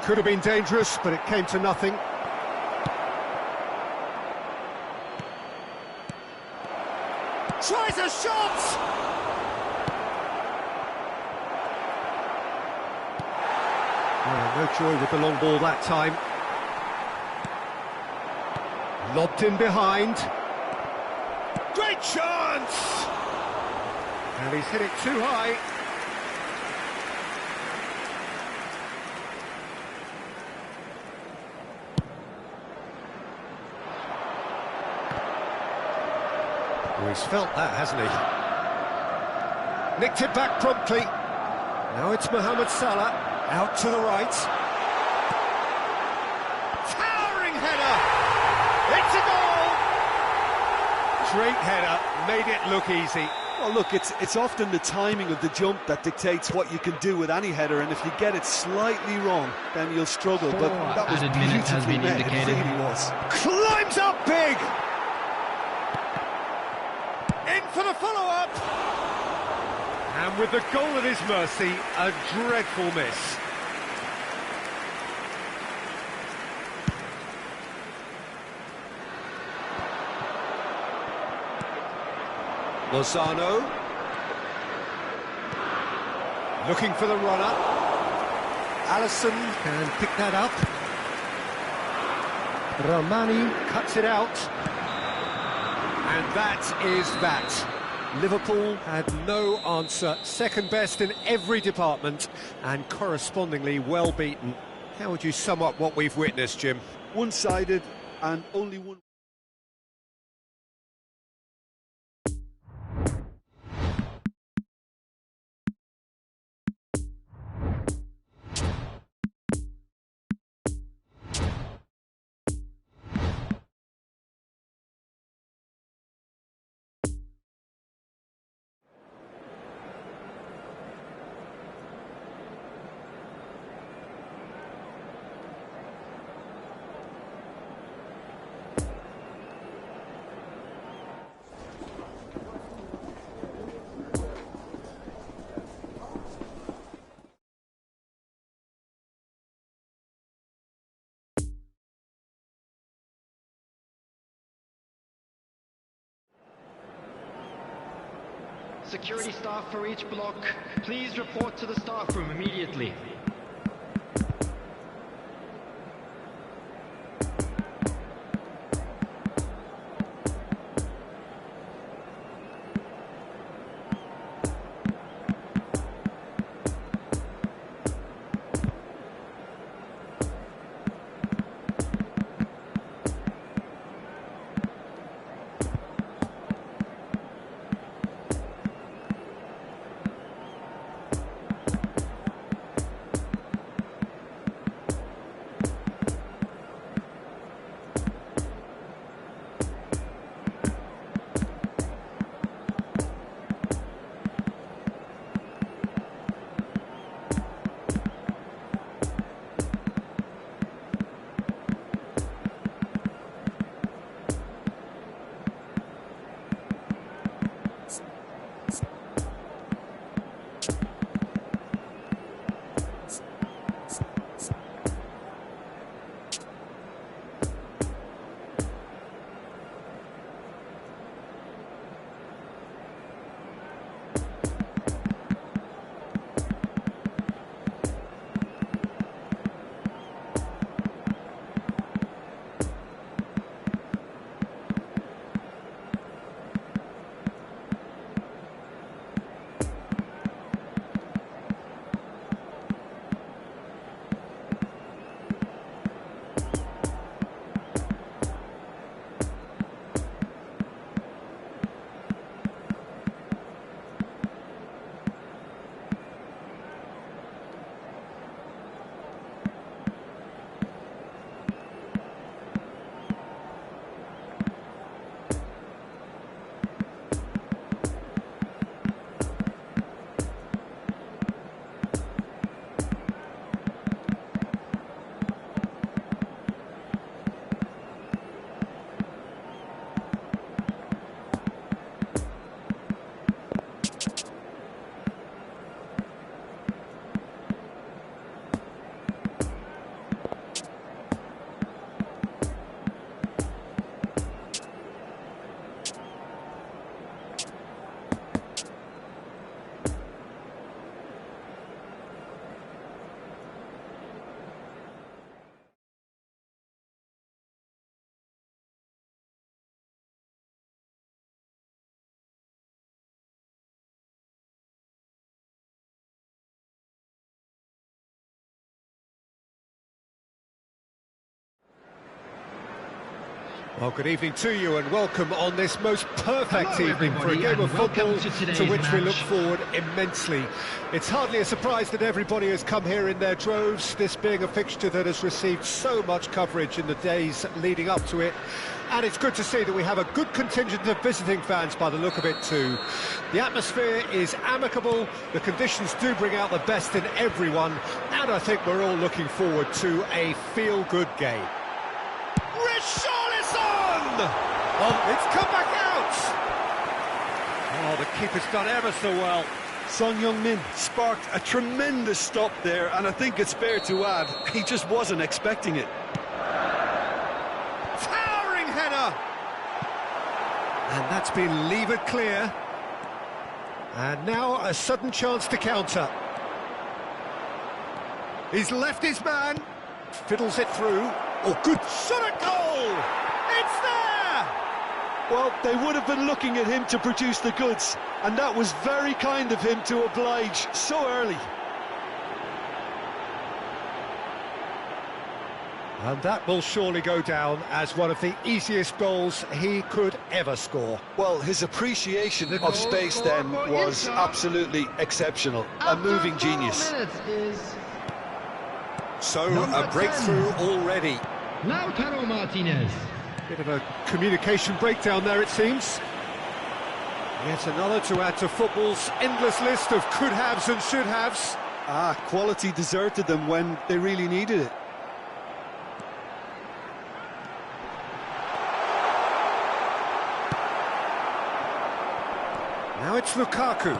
Speaker 2: Could have been dangerous, but it came to nothing. Tries a shot! Oh, no joy with the long ball that time. Lobbed in behind. Great chance! And he's hit it too high. Oh, he's felt that, hasn't he? Nicked it back promptly. Now it's Mohamed Salah, out to the right. Towering header! It's a goal! Great header, made it look easy.
Speaker 3: Well, look, it's often the timing of the jump that dictates what you can do with any header, and if you get it slightly wrong, then you'll struggle. But that was beautifully met, it really was.
Speaker 2: Climbs up big! In for the follow-up! And with the goal at his mercy, a dreadful miss. Lozano. Looking for the runner. Alisson can pick that up. Romani cuts it out. And that is that. Liverpool had no answer. Second best in every department and correspondingly well beaten. How would you sum up what we've witnessed, Jim?
Speaker 3: One-sided and only one.
Speaker 1: Security staff for each block, please report to the staff room immediately.
Speaker 2: Well, good evening to you and welcome on this most perfect
Speaker 1: Hello,
Speaker 2: evening for a
Speaker 1: everybody,
Speaker 2: game of
Speaker 1: and welcome
Speaker 2: football
Speaker 1: to today's
Speaker 2: to which we look
Speaker 1: match.
Speaker 2: forward immensely. It's hardly a surprise that everybody has come here in their droves, this being a fixture that has received so much coverage in the days leading up to it. And it's good to see that we have a good contingent of visiting fans by the look of it too. The atmosphere is amicable, the conditions do bring out the best in everyone, and I think we're all looking forward to a feel-good game. Oh, it's come back out! Oh, the keeper's done ever so well.
Speaker 3: Son Heung-min sparked a tremendous stop there, and I think it's fair to add, he just wasn't expecting it.
Speaker 2: Towering header! And that's been levered clear. And now a sudden chance to counter. He's left his man, fiddles it through. Oh, good shot at goal! It's there!
Speaker 3: Well, they would have been looking at him to produce the goods, and that was very kind of him to oblige so early.
Speaker 2: And that will surely go down as one of the easiest goals he could ever score.
Speaker 3: Well, his appreciation of space then was absolutely exceptional. A moving genius.
Speaker 2: So, a breakthrough already.
Speaker 1: Lautaro Martinez.
Speaker 2: Bit of a communication breakdown there, it seems. Yet another to add to football's endless list of could-haves and should-haves.
Speaker 3: Quality deserted them when they really needed it.
Speaker 2: Now it's Lukaku.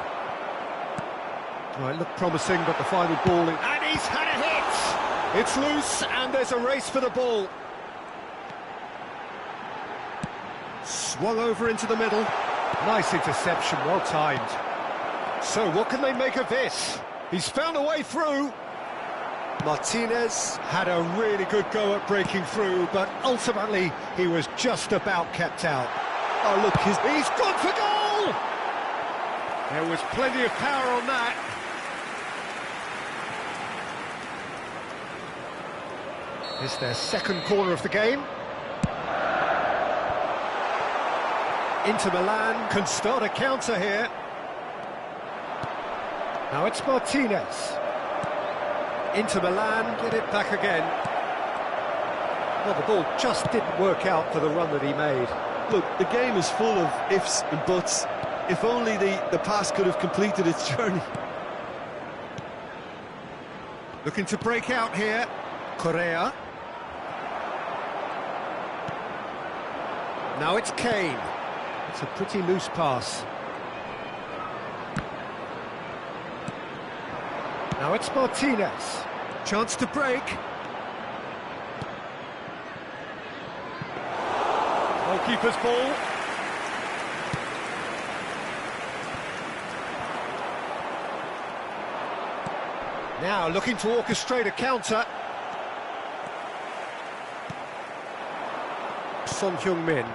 Speaker 2: Oh, it looked promising, but the final ball... And he's had a hit! It's loose, and there's a race for the ball. Swung over into the middle. Nice interception, well timed. So what can they make of this? He's found a way through. Martinez had a really good go at breaking through, but ultimately he was just about kept out.
Speaker 3: Oh, look,
Speaker 2: He's gone for goal! There was plenty of power on that. It's their second corner of the game. Inter Milan can start a counter here. Now it's Martinez. Inter Milan get it back again. Well, the ball just didn't work out for the run that he made.
Speaker 3: Look, the game is full of ifs and buts. If only the pass could have completed its journey.
Speaker 2: Looking to break out here. Correa. Now it's Kane. It's a pretty loose pass. Now it's Martinez. Chance to break. Goalkeeper's ball. Now looking to orchestrate a counter. Son Heung-min.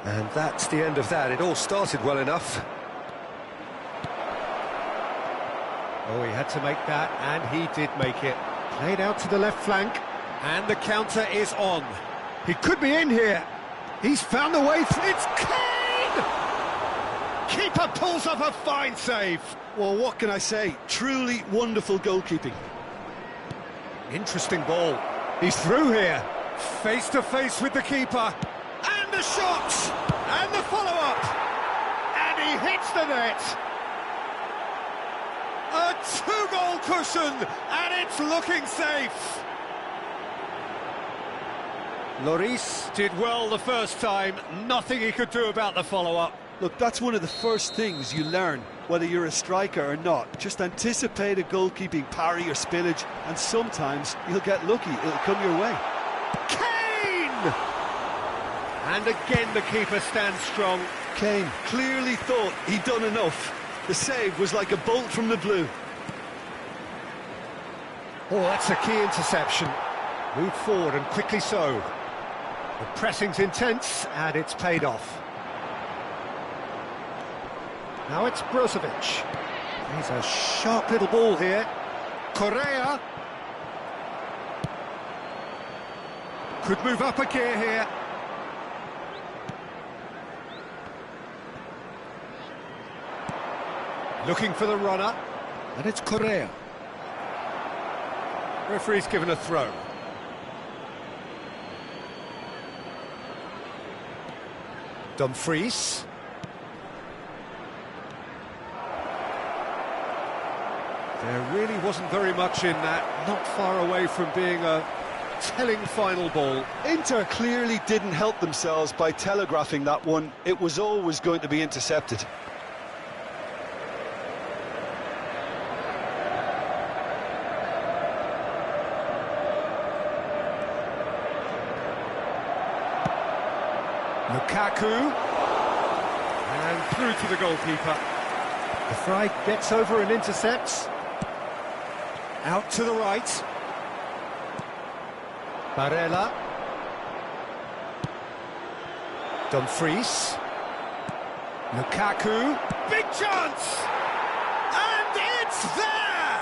Speaker 2: And that's the end of that. It all started well enough. Oh, he had to make that, and he did make it. Played out to the left flank, and the counter is on. He could be in here. He's found the way through. It's Kane! Keeper pulls off a fine save.
Speaker 3: Well, what can I say? Truly wonderful goalkeeping.
Speaker 2: Interesting ball. He's through here. Face to face with the keeper. And the shot! And the follow-up! And he hits the net! A two-goal cushion, and it's looking safe! Lloris did well the first time, nothing he could do about the follow-up.
Speaker 3: Look, that's one of the first things you learn, whether you're a striker or not. Just anticipate a goalkeeping parry or spillage, and sometimes you'll get lucky, it'll come your way.
Speaker 2: Kane! And again the keeper stands strong.
Speaker 3: Kane clearly thought he'd done enough. The save was like a bolt from the blue.
Speaker 2: Oh, that's a key interception. Moved forward and quickly so. The pressing's intense and it's paid off. Now it's Brozovic. He's a sharp little ball here. Correa. Could move up a gear here. Looking for the runner. And it's Correa. Referee's given a throw. Dumfries. There really wasn't very much in that, not far away from being a telling final ball.
Speaker 3: Inter clearly didn't help themselves by telegraphing that one. It was always going to be intercepted.
Speaker 2: Lukaku, and through to the goalkeeper. The fry gets over and intercepts. Out to the right. Barella. Dumfries. Lukaku. Big chance! And it's there!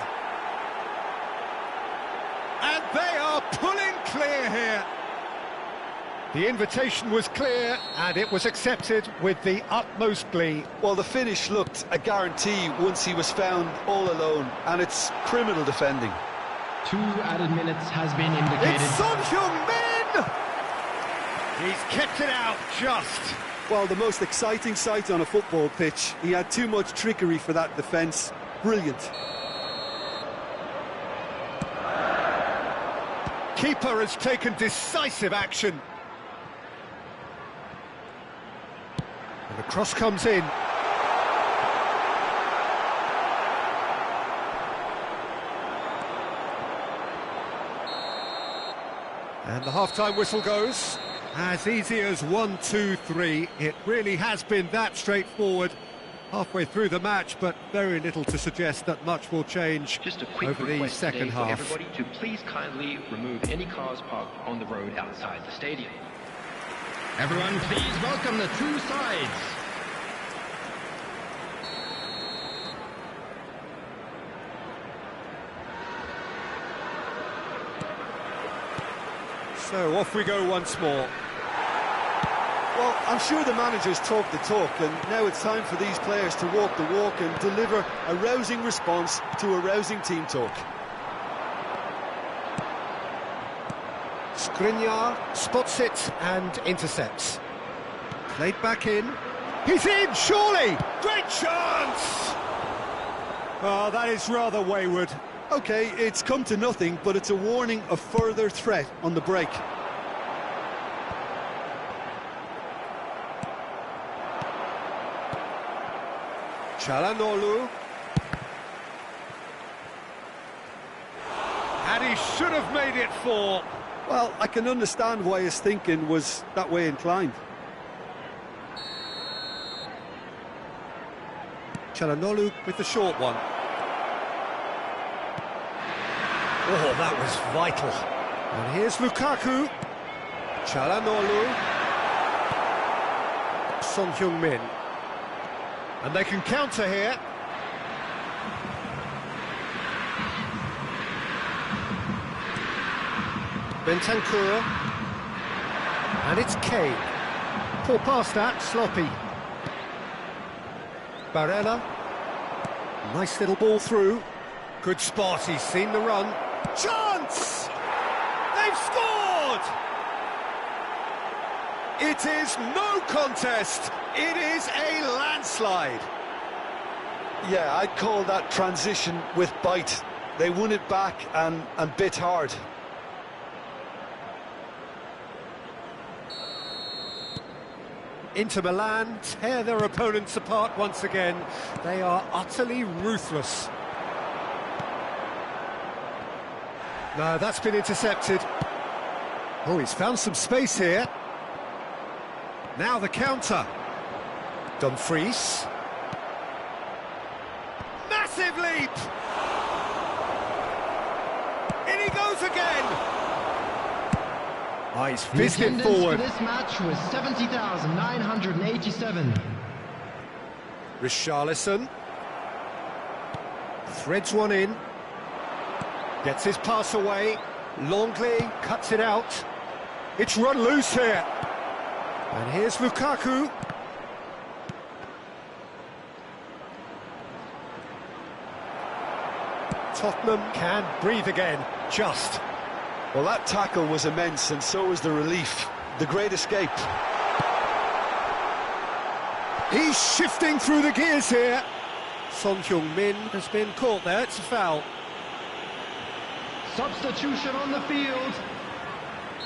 Speaker 2: And they are pulling clear here. The invitation was clear, and it was accepted with the utmost glee.
Speaker 3: Well, the finish looked a guarantee once he was found all alone, and it's criminal defending.
Speaker 1: 2 added minutes has been indicated.
Speaker 2: It's Son Heung-min! He's kept it out just.
Speaker 3: Well, the most exciting sight on a football pitch. He had too much trickery for that defence. Brilliant.
Speaker 2: Keeper has taken decisive action. And the cross comes in. And the half-time whistle goes. As easy as 1, 2, 3. It really has been that straightforward halfway through the match, but very little to suggest that much will change
Speaker 1: Just a quick
Speaker 2: over the
Speaker 1: request
Speaker 2: second
Speaker 1: today
Speaker 2: half.
Speaker 1: for everybody to please kindly remove any cars parked on the road outside the stadium. Everyone, please welcome the two sides.
Speaker 2: So off we go once more.
Speaker 3: Well, I'm sure the managers talk the talk, and now it's time for these players to walk the walk and deliver a rousing response to a rousing team talk.
Speaker 2: Skriniar spots it and intercepts. Played back in. He's in, surely! Great chance! Oh, that is rather wayward.
Speaker 3: OK, it's come to nothing, but it's a warning of further threat on the break.
Speaker 2: Çalhanoğlu. And he should have made it 4.
Speaker 3: Well, I can understand why his thinking was that way inclined.
Speaker 2: Çalhanoğlu with the short one. Oh, that was vital. And here's Lukaku. Çalhanoğlu. Son Heung-min. And they can counter here. Bentancur. And it's Kane. Poor pass that, sloppy. Barella. Nice little ball through. Good spot, he's seen the run. Chance! They've scored! It is no contest. It is a landslide.
Speaker 3: Yeah, I'd call that transition with bite. They won it back and bit hard.
Speaker 2: Inter Milan tear their opponents apart once again. They are utterly ruthless. No, that's been intercepted. Oh, he's found some space here. Now the counter. Dumfries. Massive leap! In he goes again! Oh, he's fizzed it forward.
Speaker 1: This match was 70,987.
Speaker 2: Richarlison. Threads one in. Gets his pass away. Longley cuts it out. It's run loose here. And here's Lukaku. Tottenham can breathe again, just.
Speaker 3: Well, that tackle was immense, and so was the relief. The great escape.
Speaker 2: He's shifting through the gears here. Son Heung-min has been caught there, it's a foul.
Speaker 1: Substitution on the field.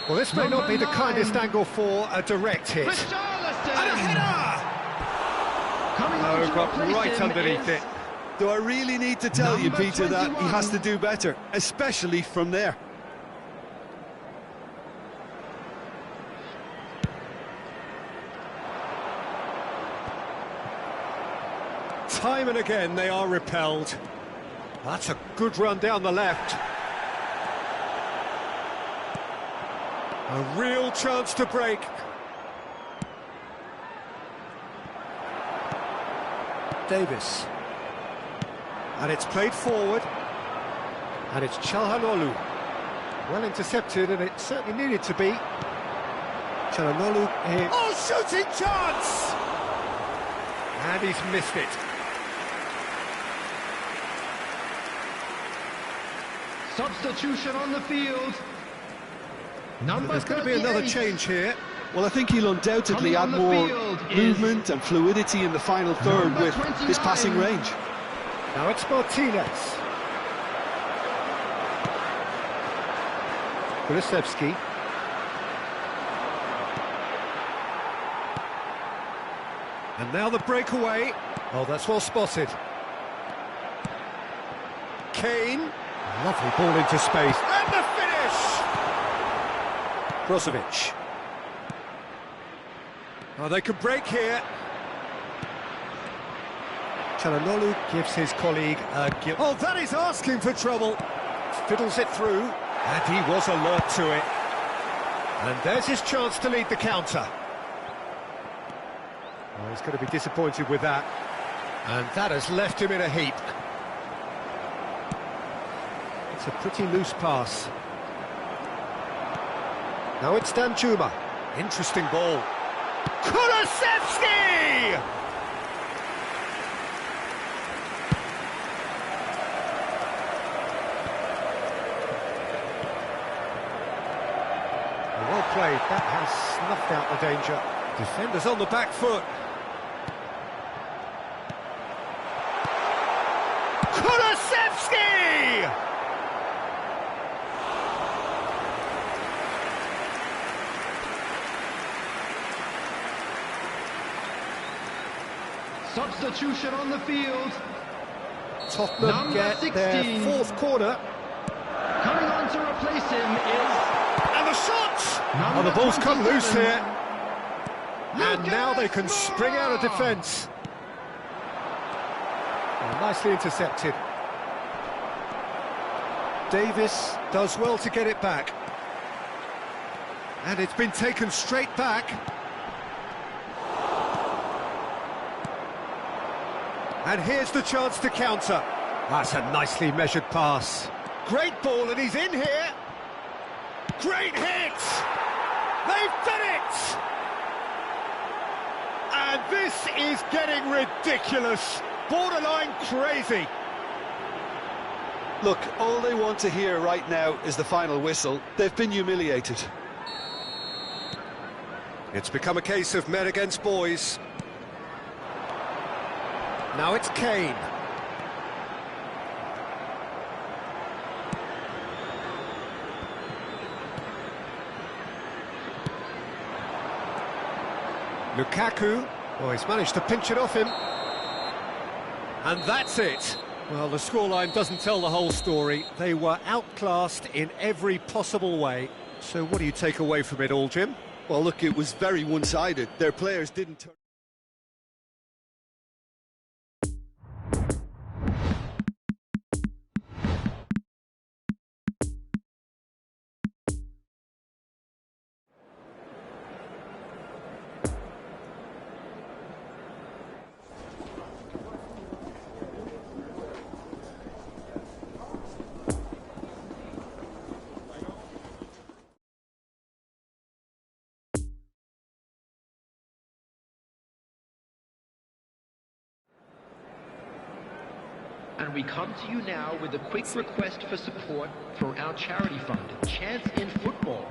Speaker 2: Well, this may not be the kindest angle for a direct hit. And a header! Oh, got right underneath it.
Speaker 3: Do I really need to tell you, Peter, that he has to do better, especially from there?
Speaker 2: Time and again they are repelled. That's a good run down the left. A real chance to break. Davis. And it's played forward. And it's Çalhanoğlu. Well intercepted, and it certainly needed to be. Çalhanoğlu here. Oh, shooting chance! And he's missed it.
Speaker 1: Substitution on the field.
Speaker 2: There's going to be another change here.
Speaker 3: Well, I think he'll undoubtedly add more movement and fluidity in the final third with his passing range.
Speaker 2: Now it's Martinez. Kulusevski. And now the breakaway. Oh, that's well spotted. Kane. Lovely ball into space. And the finish! Brozovic. Oh, they could break here. Çalhanoğlu gives his colleague a gift. Oh, that is asking for trouble. Fiddles it through, and he was alert to it. And there's his chance to lead the counter. Oh, he's going to be disappointed with that. And that has left him in a heap. It's a pretty loose pass. Now it's Danjuma. Interesting ball. Kulusevski! Well played. That has snuffed out the danger. Defenders on the back foot. Kulusevski!
Speaker 1: Substitution on the field.
Speaker 2: Tottenham
Speaker 1: Number
Speaker 2: get
Speaker 1: 16.
Speaker 2: their fourth corner.
Speaker 1: Coming on to replace him is...
Speaker 2: And the shot! Oh, the ball's come loose here. And now they can spring out of defence. Oh, nicely intercepted. Davis does well to get it back. And it's been taken straight back. And here's the chance to counter. That's a nicely measured pass. Great ball, and he's in here. Great hit! They've done it! And this is getting ridiculous. Borderline crazy.
Speaker 3: Look, all they want to hear right now is the final whistle. They've been humiliated.
Speaker 2: It's become a case of men against boys. Now it's Kane. Lukaku. Oh, he's managed to pinch it off him. And that's it. Well, the scoreline doesn't tell the whole story. They were outclassed in every possible way. So what do you take away from it all, Jim?
Speaker 3: Well, look, it was very one-sided. Their players didn't turn...
Speaker 1: And we come to you now with a quick request for support for our charity fund, Chance in Football.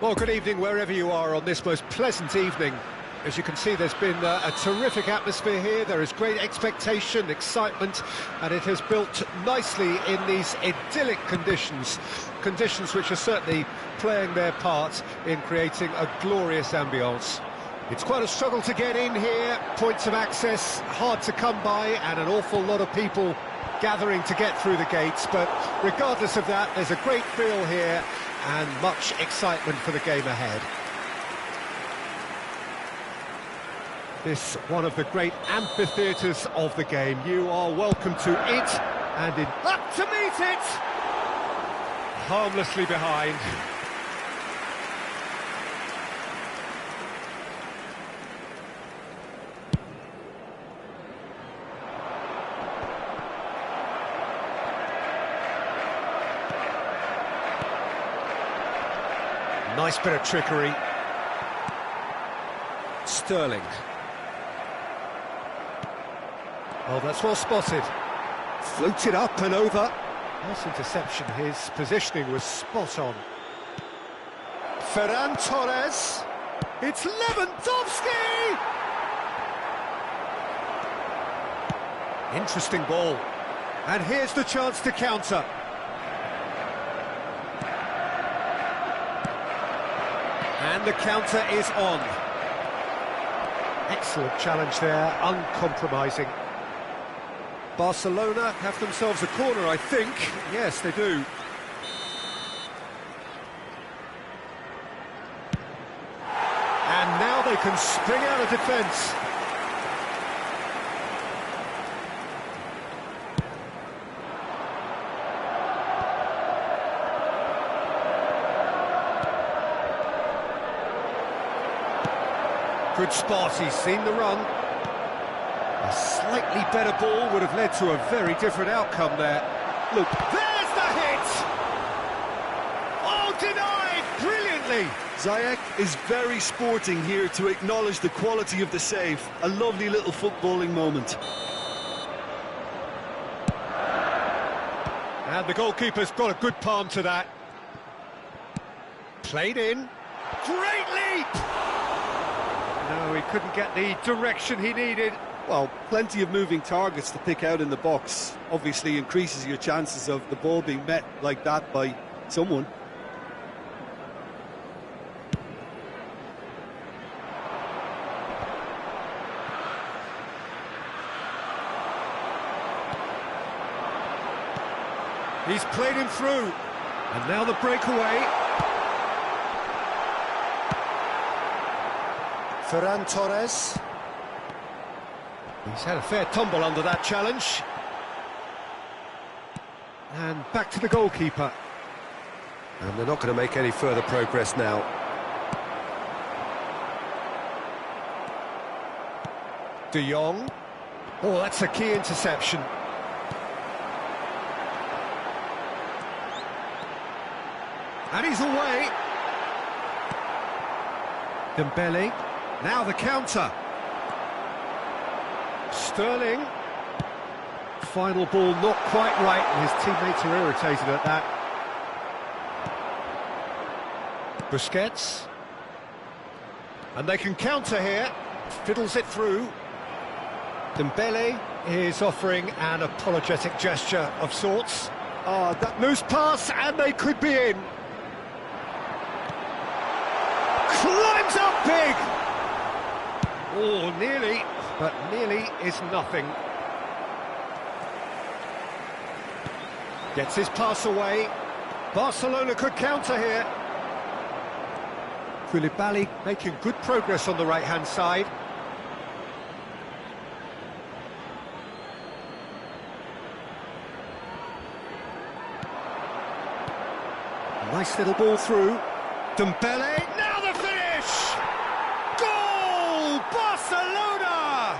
Speaker 2: Well, good evening wherever you are on this most pleasant evening. As you can see, there's been a terrific atmosphere here. There is great expectation, excitement, and it has built nicely in these idyllic conditions. Conditions which are certainly playing their part in creating a glorious ambience. It's quite a struggle to get in here, points of access hard to come by, and an awful lot of people gathering to get through the gates. But regardless of that, there's a great feel here and much excitement for the game ahead. This one of the great amphitheatres of the game. You are welcome to it, and in up to meet it, harmlessly behind. Nice bit of trickery. Sterling. Oh, that's well spotted. Floated up and over. Nice interception. His positioning was spot on. Ferran Torres. It's Lewandowski! Interesting ball. And here's the chance to counter. And the counter is on. Excellent challenge there, uncompromising. Barcelona have themselves a corner, I think. Yes, they do. And now they can spring out of defence. Good spot, he's seen the run. A slightly better ball would have led to a very different outcome there. Look, there's the hit! Oh, denied brilliantly!
Speaker 3: Ziyech is very sporting here to acknowledge the quality of the save. A lovely little footballing moment.
Speaker 2: And the goalkeeper's got a good palm to that. Played in. Great leap! No, he couldn't get the direction he needed.
Speaker 3: Well, plenty of moving targets to pick out in the box. Obviously increases your chances of the ball being met like that by someone.
Speaker 2: He's played him through. And now the breakaway. Ferran Torres. He's had a fair tumble under that challenge. And back to the goalkeeper.
Speaker 4: And they're not going to make any further progress now.
Speaker 2: De Jong. Oh, that's a key interception. And he's away. Dembele. Now the counter. Sterling. Final ball not quite right, and his teammates are irritated at that. Busquets. And they can counter here. Fiddles it through. Dembele is offering an apologetic gesture of sorts. Oh, that loose pass, and they could be in. Climbs up big! Oh, nearly, but nearly is nothing. Gets his pass away. Barcelona could counter here. Koulibaly making good progress on the right-hand side. Nice little ball through. Dembele, now the finish! Goal! Barcelona!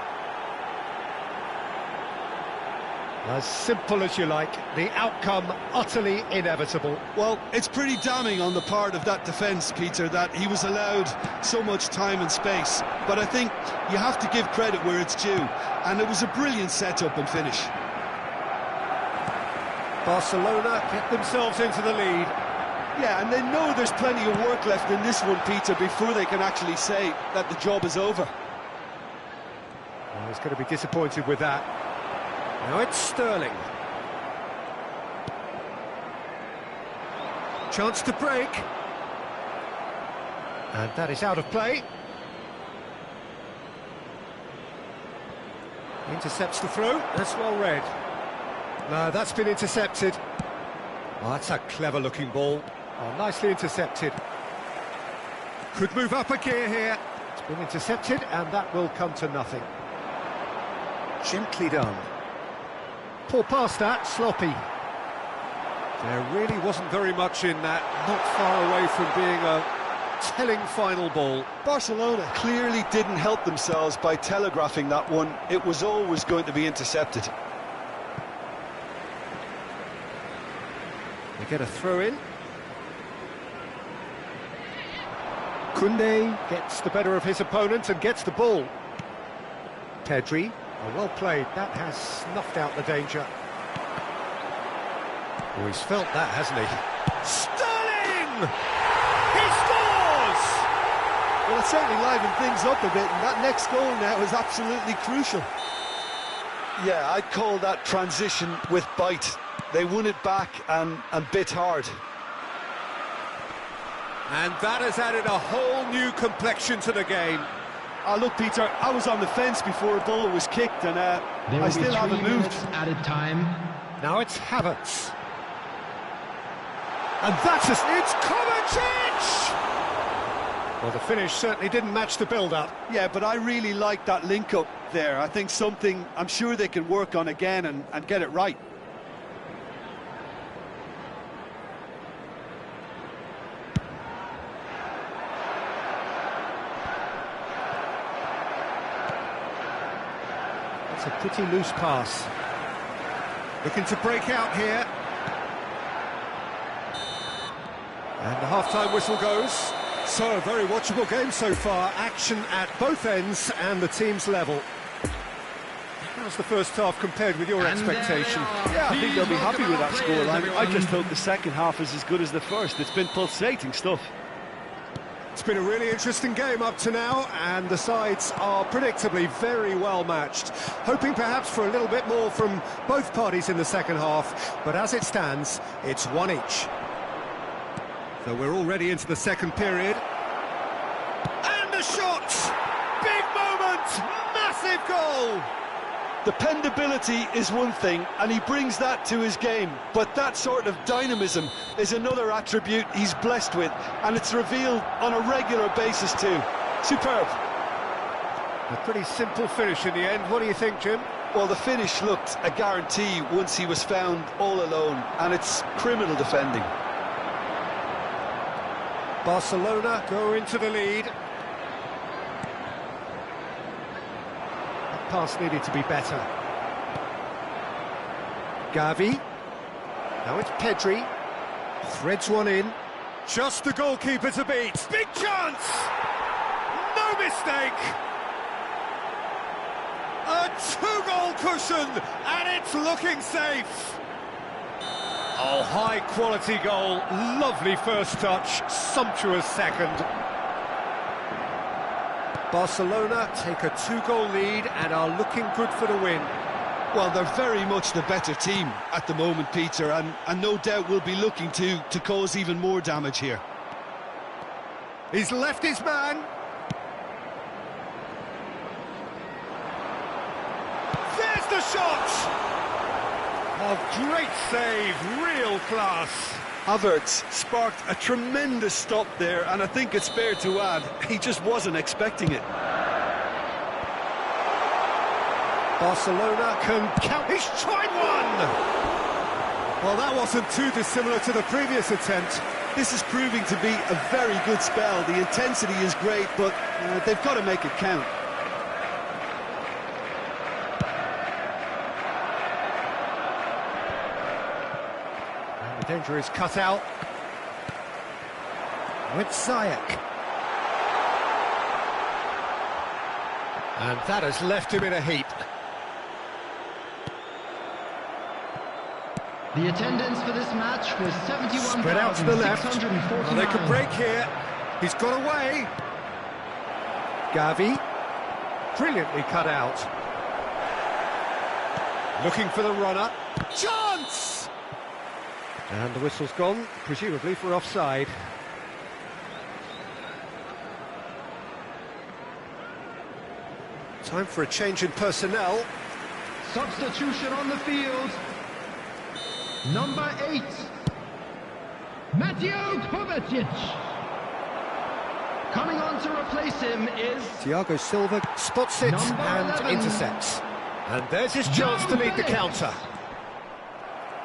Speaker 2: As simple as you like, the outcome utterly inevitable.
Speaker 3: Well, it's pretty damning on the part of that defence, Peter, that he was allowed so much time and space. But I think you have to give credit where it's due, and it was a brilliant setup and finish.
Speaker 2: Barcelona get themselves into the lead.
Speaker 3: Yeah, and they know there's plenty of work left in this one, Peter, before they can actually say that the job is over.
Speaker 2: Well, he's going to be disappointed with that. Now it's Sterling. Chance to break. And that is out of play. Intercepts the throw. That's well read. No, that's been intercepted. Oh, that's a clever-looking ball. Oh, nicely intercepted. Could move up a gear here. It's been intercepted, and that will come to nothing. Gently done. Poor pass that, sloppy. There really wasn't very much in that, not far away from being a telling final ball.
Speaker 3: Barcelona clearly didn't help themselves by telegraphing that one. It was always going to be intercepted.
Speaker 2: They get a throw in. Koundé gets the better of his opponent and gets the ball. Pedri, well played, that has snuffed out the danger. Oh, he's felt that, hasn't he? Sterling! He scores!
Speaker 3: Well, it certainly livened things up a bit, and that next goal now is absolutely crucial. Yeah, I'd call that transition with bite. They won it back and bit hard.
Speaker 2: And that has added a whole new complexion to the game.
Speaker 3: Look, Peter, I was on the fence before a ball was kicked, and I still haven't moved.
Speaker 1: Added time.
Speaker 2: Now it's Havertz. And that's it's Kovacic! Well, the finish certainly didn't match the build-up.
Speaker 3: Yeah, but I really like that link-up there. I think something I'm sure they can work on again and get it right.
Speaker 2: It's a pretty loose pass. Looking to break out here. And the half-time whistle goes. So, a very watchable game so far. Action at both ends and the team's level. How's the first half compared with your expectation?
Speaker 3: Yeah, I think they'll be happy with that scoreline. I just hope the second half is as good as the first. It's been pulsating stuff.
Speaker 2: It's been a really interesting game up to now, and the sides are predictably very well matched. Hoping perhaps for a little bit more from both parties in the second half, but as it stands, it's one each. So we're already into the second period. And the shot! Big moment! Massive goal!
Speaker 3: Dependability is one thing, and he brings that to his game, but that sort of dynamism is another attribute he's blessed with, and it's revealed on a regular basis too. Superb.
Speaker 2: A pretty simple finish in the end. What do you think, Jim?
Speaker 3: Well, the finish looked a guarantee once he was found all alone, and it's criminal defending.
Speaker 2: Barcelona go into the lead. Pass needed to be better. Gavi. Now it's Pedri. Threads one in. Just the goalkeeper to beat. Big chance! No mistake! A two-goal cushion, and it's looking safe. Oh, high-quality goal. Lovely first touch. Sumptuous second. Barcelona take a two-goal lead and are looking good for the win.
Speaker 3: Well, they're very much the better team at the moment, Peter, and no doubt will be looking to cause even more damage here.
Speaker 2: He's left his man. There's the shot! Oh, great save, real class.
Speaker 3: Havertz sparked a tremendous stop there, and I think it's fair to add, he just wasn't expecting it.
Speaker 2: Barcelona can count. He's tried one! Well, that wasn't too dissimilar to the previous attempt.
Speaker 3: This is proving to be a very good spell. The intensity is great, but they've got to make it count.
Speaker 2: Danger is cut out with Ziyech. And that has left him in a heap.
Speaker 1: The attendance for this match was 71,649.
Speaker 2: Spread out to the left. Oh, they could break here. He's got away. Gavi. Brilliantly cut out. Looking for the runner. Chance! And the whistle's gone, presumably for offside. Time for a change in personnel.
Speaker 1: Substitution on the field. Number 8, Mateo Kovacic. Coming on to replace him is
Speaker 2: Thiago Silva spots it
Speaker 1: Number
Speaker 2: and
Speaker 1: 11.
Speaker 2: intercepts. And there's his chance to lead the counter.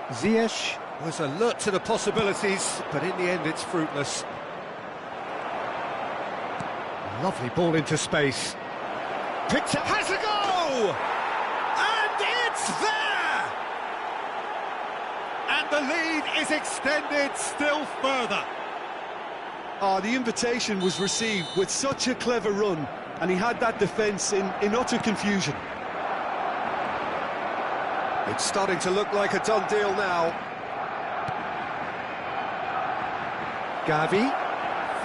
Speaker 2: Ziyech was alert to the possibilities, but in the end it's fruitless. Lovely ball into space. Picked up, has a go! And it's there! And the lead is extended still further.
Speaker 3: Oh, the invitation was received with such a clever run, and he had that defence in utter confusion.
Speaker 2: It's starting to look like a done deal now. Gavi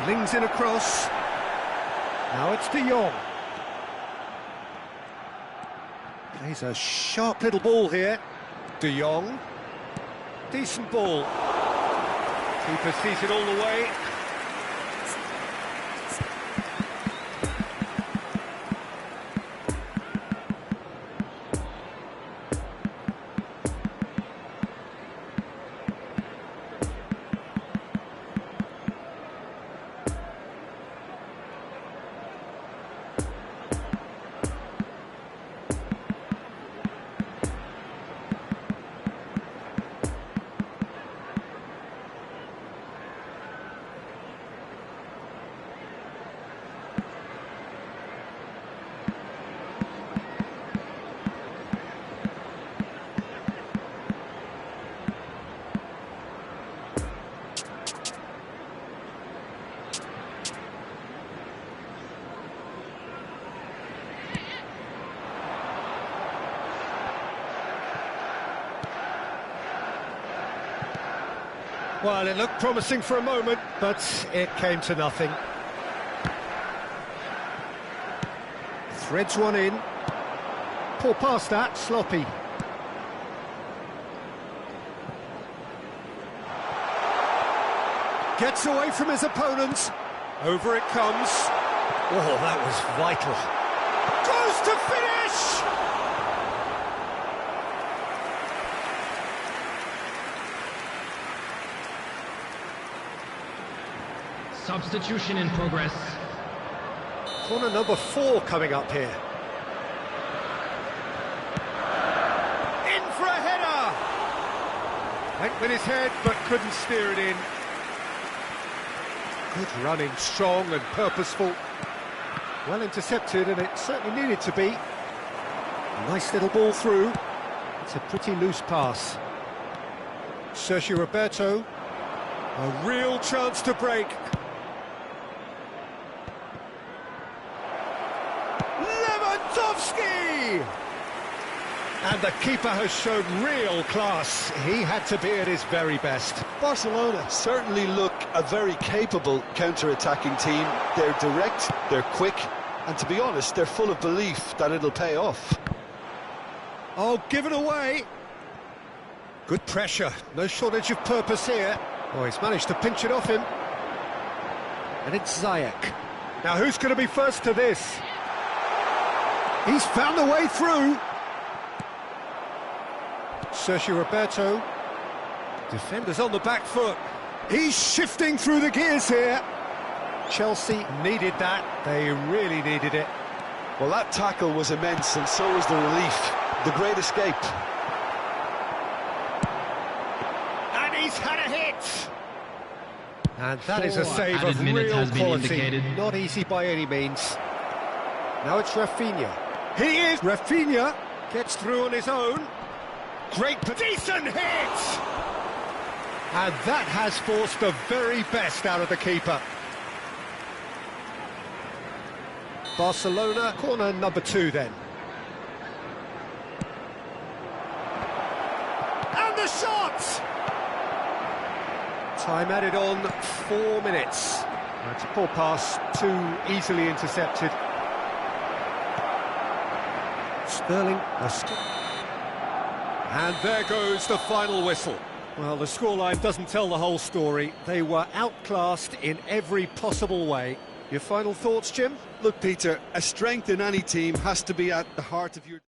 Speaker 2: flings in a cross. Now it's De Jong. Plays a sharp little ball here. De Jong. Decent ball. Keeper sees it all the way. Well, it looked promising for a moment, but it came to nothing. Threads one in. Poor pass that, sloppy. Gets away from his opponents. Over it comes. Oh, that was vital. Goes to finish!
Speaker 5: Substitution in progress.
Speaker 2: Corner number 4 coming up here. In for a header! Went with his head, but couldn't steer it in. Good running, strong and purposeful. Well intercepted, and it certainly needed to be. Nice little ball through. It's a pretty loose pass. Sergio Roberto. A real chance to break. Lewandowski! And the keeper has shown real class. He had to be at his very best.
Speaker 3: Barcelona certainly look a very capable counter-attacking team. They're direct, they're quick, and to be honest, they're full of belief that it'll pay off.
Speaker 2: Oh, given away. Good pressure, no shortage of purpose here. Oh, he's managed to pinch it off him. And it's Ziyech. Now who's going to be first to this? He's found a way through. Sergio Roberto. Defenders on the back foot. He's shifting through the gears here. Chelsea needed that. They really needed it.
Speaker 3: Well, that tackle was immense, and so was the relief. The great escape.
Speaker 2: And he's had a hit. And that is a
Speaker 5: 4
Speaker 2: save
Speaker 5: added
Speaker 2: of
Speaker 5: minutes
Speaker 2: real
Speaker 5: has been
Speaker 2: quality.
Speaker 5: indicated.
Speaker 2: Not easy by any means. Now it's Rafinha. He is! Rafinha gets through on his own. Great, decent hit! And that has forced the very best out of the keeper. Barcelona, corner number 2 then. And the shot! Time added on, 4 minutes. That's a poor pass, too easily intercepted. Sterling. And there goes the final whistle. Well, the scoreline doesn't tell the whole story. They were outclassed in every possible way. Your final thoughts, Jim?
Speaker 3: Look, Peter, a strength in any team has to be at the heart of your...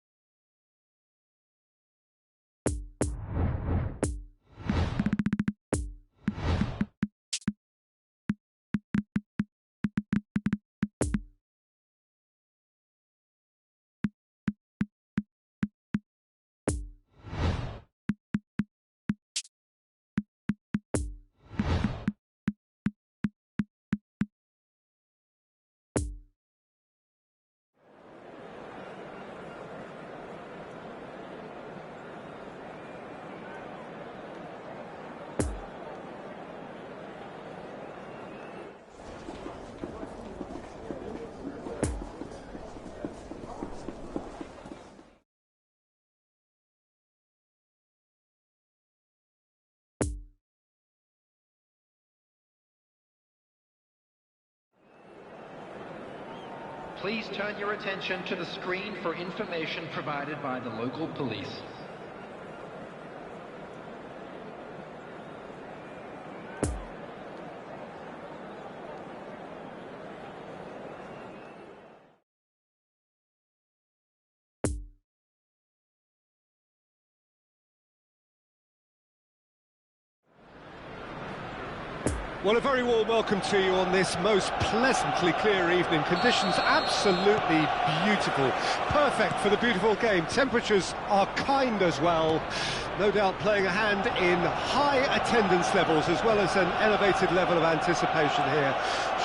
Speaker 1: Please turn your attention to the screen for information provided by the local police.
Speaker 2: Well, a very warm welcome to you on this most pleasantly clear evening. Conditions absolutely beautiful. Perfect for the beautiful game. Temperatures are kind as well. No doubt playing a hand in high attendance levels as well as an elevated level of anticipation here.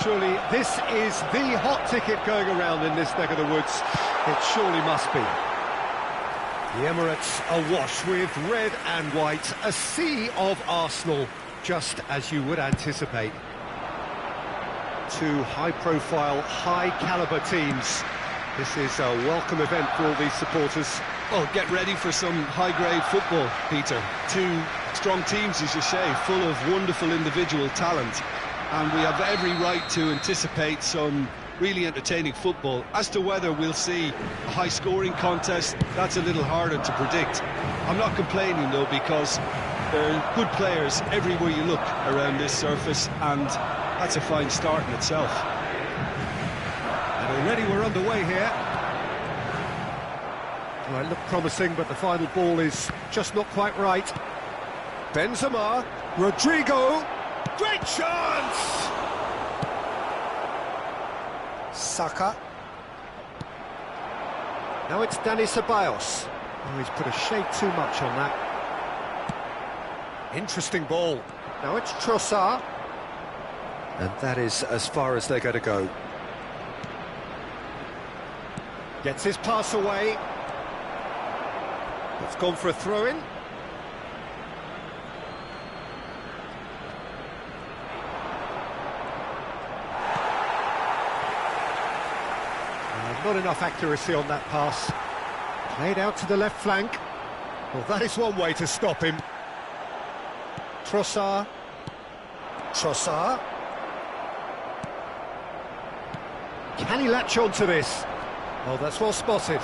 Speaker 2: Surely this is the hot ticket going around in this neck of the woods. It surely must be. The Emirates awash with red and white. A sea of Arsenal. Just as you would anticipate. Two high-profile, high-caliber teams. This is a welcome event for all these supporters.
Speaker 3: Well, get ready for some high-grade football, Peter. Two strong teams, as you say, full of wonderful individual talent. And we have every right to anticipate some really entertaining football. As to whether we'll see a high-scoring contest, that's a little harder to predict. I'm not complaining, though, because there are good players everywhere you look around this surface, and that's a fine start in itself.
Speaker 2: And already we're underway here. Well, it looked promising, but the final ball is just not quite right. Benzema, Rodrigo, great chance! Saka. Now it's Dani Ceballos. Oh, he's put a shade too much on that. Interesting ball. Now it's Trossard.
Speaker 4: And that is as far as they're going to go.
Speaker 2: Gets his pass away. It's gone for a throw-in. Not enough accuracy on that pass. Played out to the left flank. Well, that is one way to stop him. Trossard. Trossard. Can he latch on to this? Oh, that's well spotted.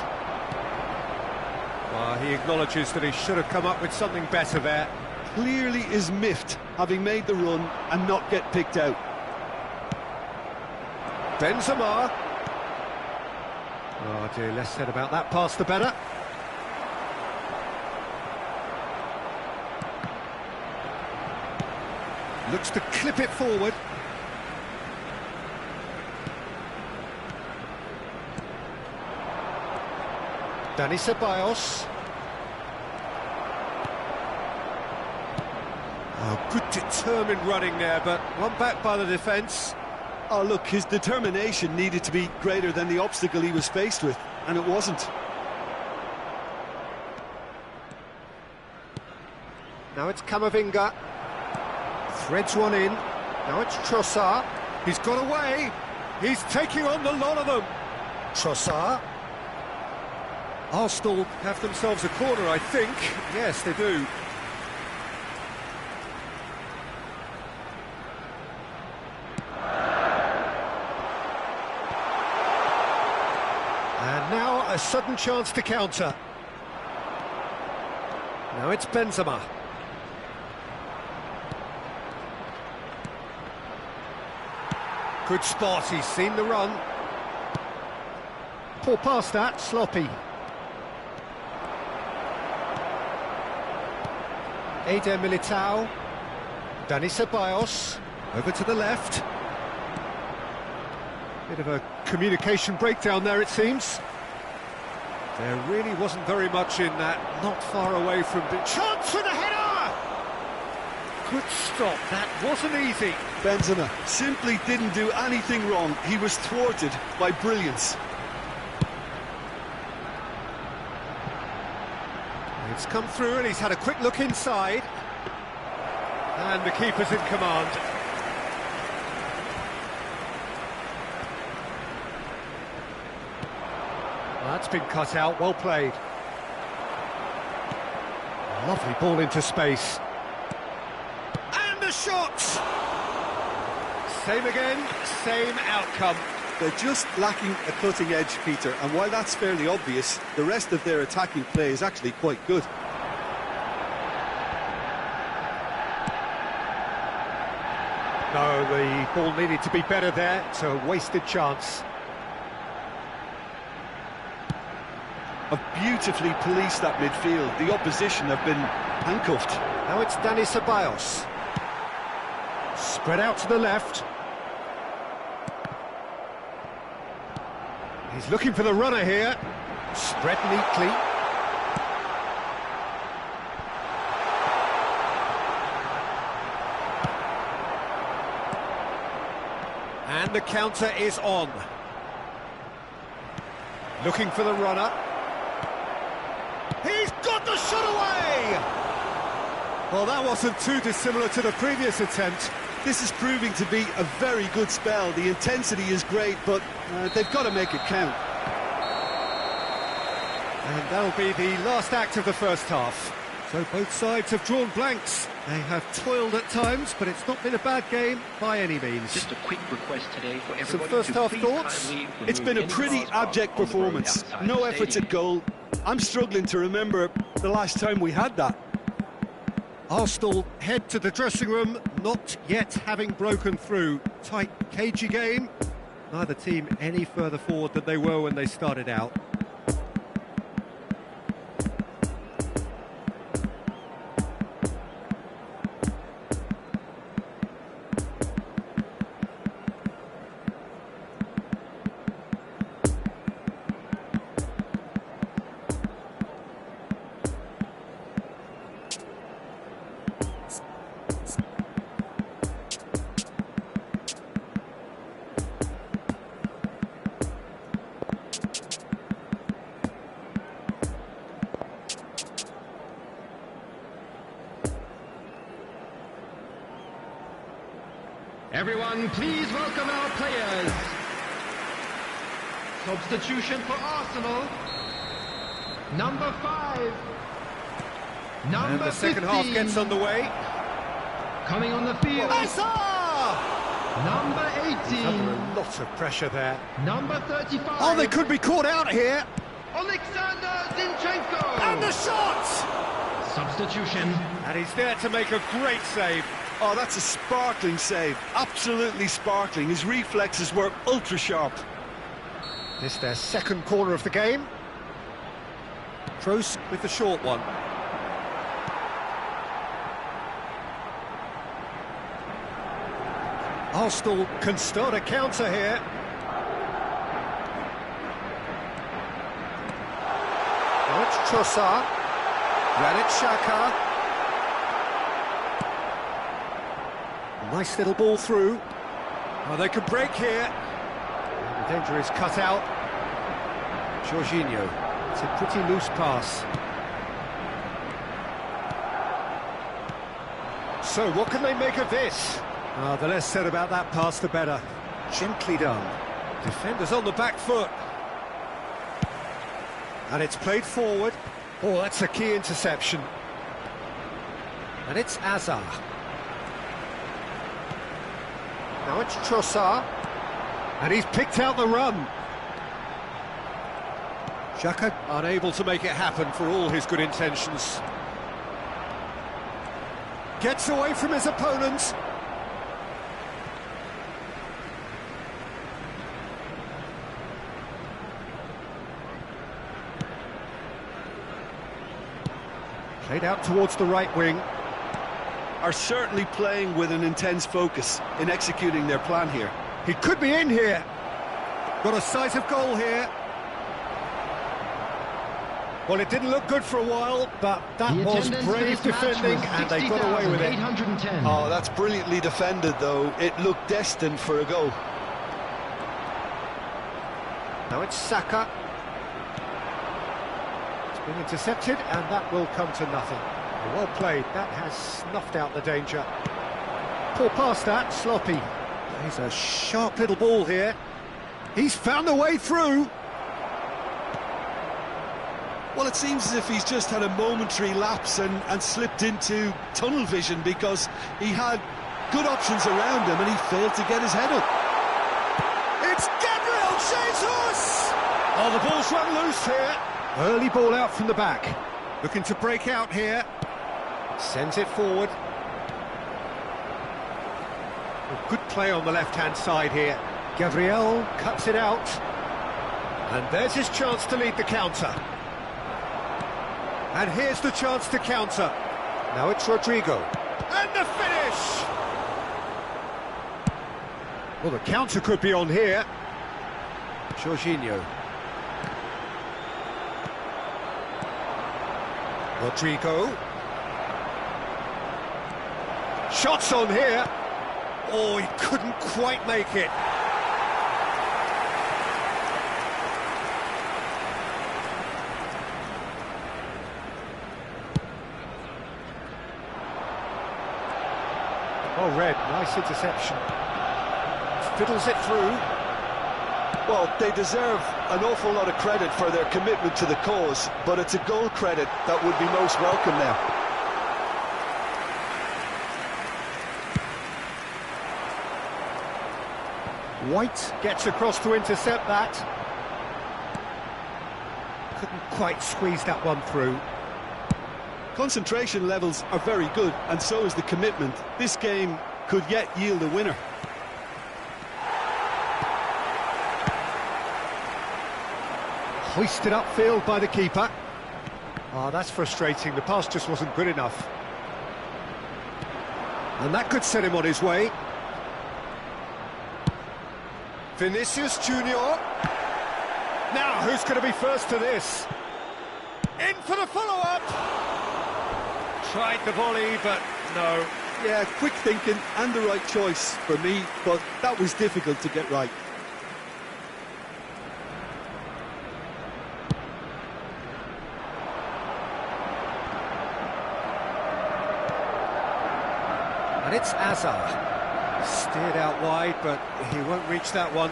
Speaker 2: Well, he acknowledges that he should have come up with something better there.
Speaker 3: Clearly is miffed, having made the run and not get picked out.
Speaker 2: Benzema. Oh dear, less said about that pass the better. Looks to clip it forward. Dani Ceballos. Oh, good determined running there, but one back by the defence.
Speaker 3: Oh, look, his determination needed to be greater than the obstacle he was faced with, and it wasn't.
Speaker 2: Now it's Camavinga. Threads one in. Now it's Trossard. He's got away. He's taking on the lot of them. Trossard. Arsenal have themselves a corner, I think. Yes, they do. And now a sudden chance to counter. Now it's Benzema. Good spot, he's seen the run. Poor pass that, sloppy. Eder Militao. Dani Ceballos. Over to the left. Bit of a communication breakdown there, it seems. There really wasn't very much in that. Not far away from the chance for the header! Good stop, that wasn't easy.
Speaker 3: Benzema simply didn't do anything wrong. He was thwarted by brilliance.
Speaker 2: It's come through and he's had a quick look inside. And the keeper's in command. Well, that's been cut out, well played. Lovely ball into space. And the shot! Same again, same outcome.
Speaker 3: They're just lacking a cutting edge, Peter, and while that's fairly obvious, the rest of their attacking play is actually quite good.
Speaker 2: No, the ball needed to be better there. It's a wasted chance.
Speaker 3: Have beautifully policed that midfield. The opposition have been handcuffed.
Speaker 2: Now it's Dani Ceballos. Spread out to the left. He's looking for the runner here. Spread neatly. And the counter is on. Looking for the runner. He's got the shot away! Well, that wasn't too dissimilar to the previous attempt.
Speaker 3: This is proving to be a very good spell. The intensity is great, but they've got to make it count.
Speaker 2: And that'll be the last act of the first half. So both sides have drawn blanks. They have toiled at times, but it's not been a bad game by any means.
Speaker 1: Just a quick request today for everybody.
Speaker 2: Some first half thoughts?
Speaker 3: It's been a pretty abject performance. No efforts at goal. I'm struggling to remember the last time we had that.
Speaker 2: Arsenal head to the dressing room, not yet having broken through. Tight, cagey game. Neither team any further forward than they were when they started out.
Speaker 5: Everyone, please welcome our players.
Speaker 1: Substitution for Arsenal. Number 5. Number
Speaker 2: And the second half
Speaker 1: 15.
Speaker 2: gets underway.
Speaker 5: Coming on the field,
Speaker 1: Number
Speaker 2: Under
Speaker 1: 18.
Speaker 2: a lot of pressure there.
Speaker 1: Number 35.
Speaker 2: Oh, they could be caught out here.
Speaker 1: Alexander Zinchenko.
Speaker 2: And the shot!
Speaker 5: substitution.
Speaker 2: And he's there to make a great save.
Speaker 3: Oh, that's a sparkling save. Absolutely sparkling. His reflexes were ultra sharp.
Speaker 2: This their second corner of the game. Kroos with the short one. Arsenal can start a counter here. Now it's Trossard. Granit Xhaka. Nice little ball through. Oh, they can break here. And the danger is cut out. Jorginho. It's a pretty loose pass. So what can they make of this? The less said about that pass, the better. Gently done. Defenders on the back foot. And it's played forward. Oh, that's a key interception. And it's Azar. Now it's Trossard. And he's picked out the run. Xhaka unable to make it happen for all his good intentions. Gets away from his opponents. Played out towards the right wing.
Speaker 3: Are certainly playing with an intense focus in executing their plan here.
Speaker 2: He could be in here. Got a sight of goal here. Well, it didn't look good for a while, but that
Speaker 5: The
Speaker 2: was
Speaker 5: attendance for
Speaker 2: brave
Speaker 5: this match
Speaker 2: defending,
Speaker 5: was
Speaker 2: and they got away with it.
Speaker 5: 60,810.
Speaker 3: Oh, that's brilliantly defended, though. It looked destined for a goal.
Speaker 2: Now it's Saka. It's been intercepted, and that will come to nothing. Well played. That has snuffed out the danger. Poor pass that, sloppy. He's a sharp little ball here. He's found a way through.
Speaker 3: Well, it seems as if he's just had a momentary lapse and slipped into tunnel vision, because he had good options around him and he failed to get his head up.
Speaker 2: It's Gabriel Jesus! Oh, the ball's run loose here. Early ball out from the back. Looking to break out here. Sends it forward. A good play on the left-hand side here. Gabriel cuts it out. And there's his chance to lead the counter. And here's the chance to counter. Now it's Rodrigo. And the finish! Well, the counter could be on here. Jorginho. Rodrigo. Shots on here. Oh, he couldn't quite make it. Oh, Red, nice interception. Fiddles it through.
Speaker 3: Well, they deserve an awful lot of credit for their commitment to the cause, but it's a goal credit that would be most welcome now.
Speaker 2: White gets across to intercept that. Couldn't quite squeeze that one through.
Speaker 3: Concentration levels are very good, and so is the commitment. This game could yet yield a winner.
Speaker 2: Hoisted upfield by the keeper. Oh, that's frustrating. The pass just wasn't good enough. And that could set him on his way. Vinicius Junior. Now, who's going to be first to this? In for the follow-up. Tried the volley, but no.
Speaker 3: Yeah, quick thinking and the right choice for me, but that was difficult to get right.
Speaker 2: And it's Hazard. Steered out wide, but he won't reach that one.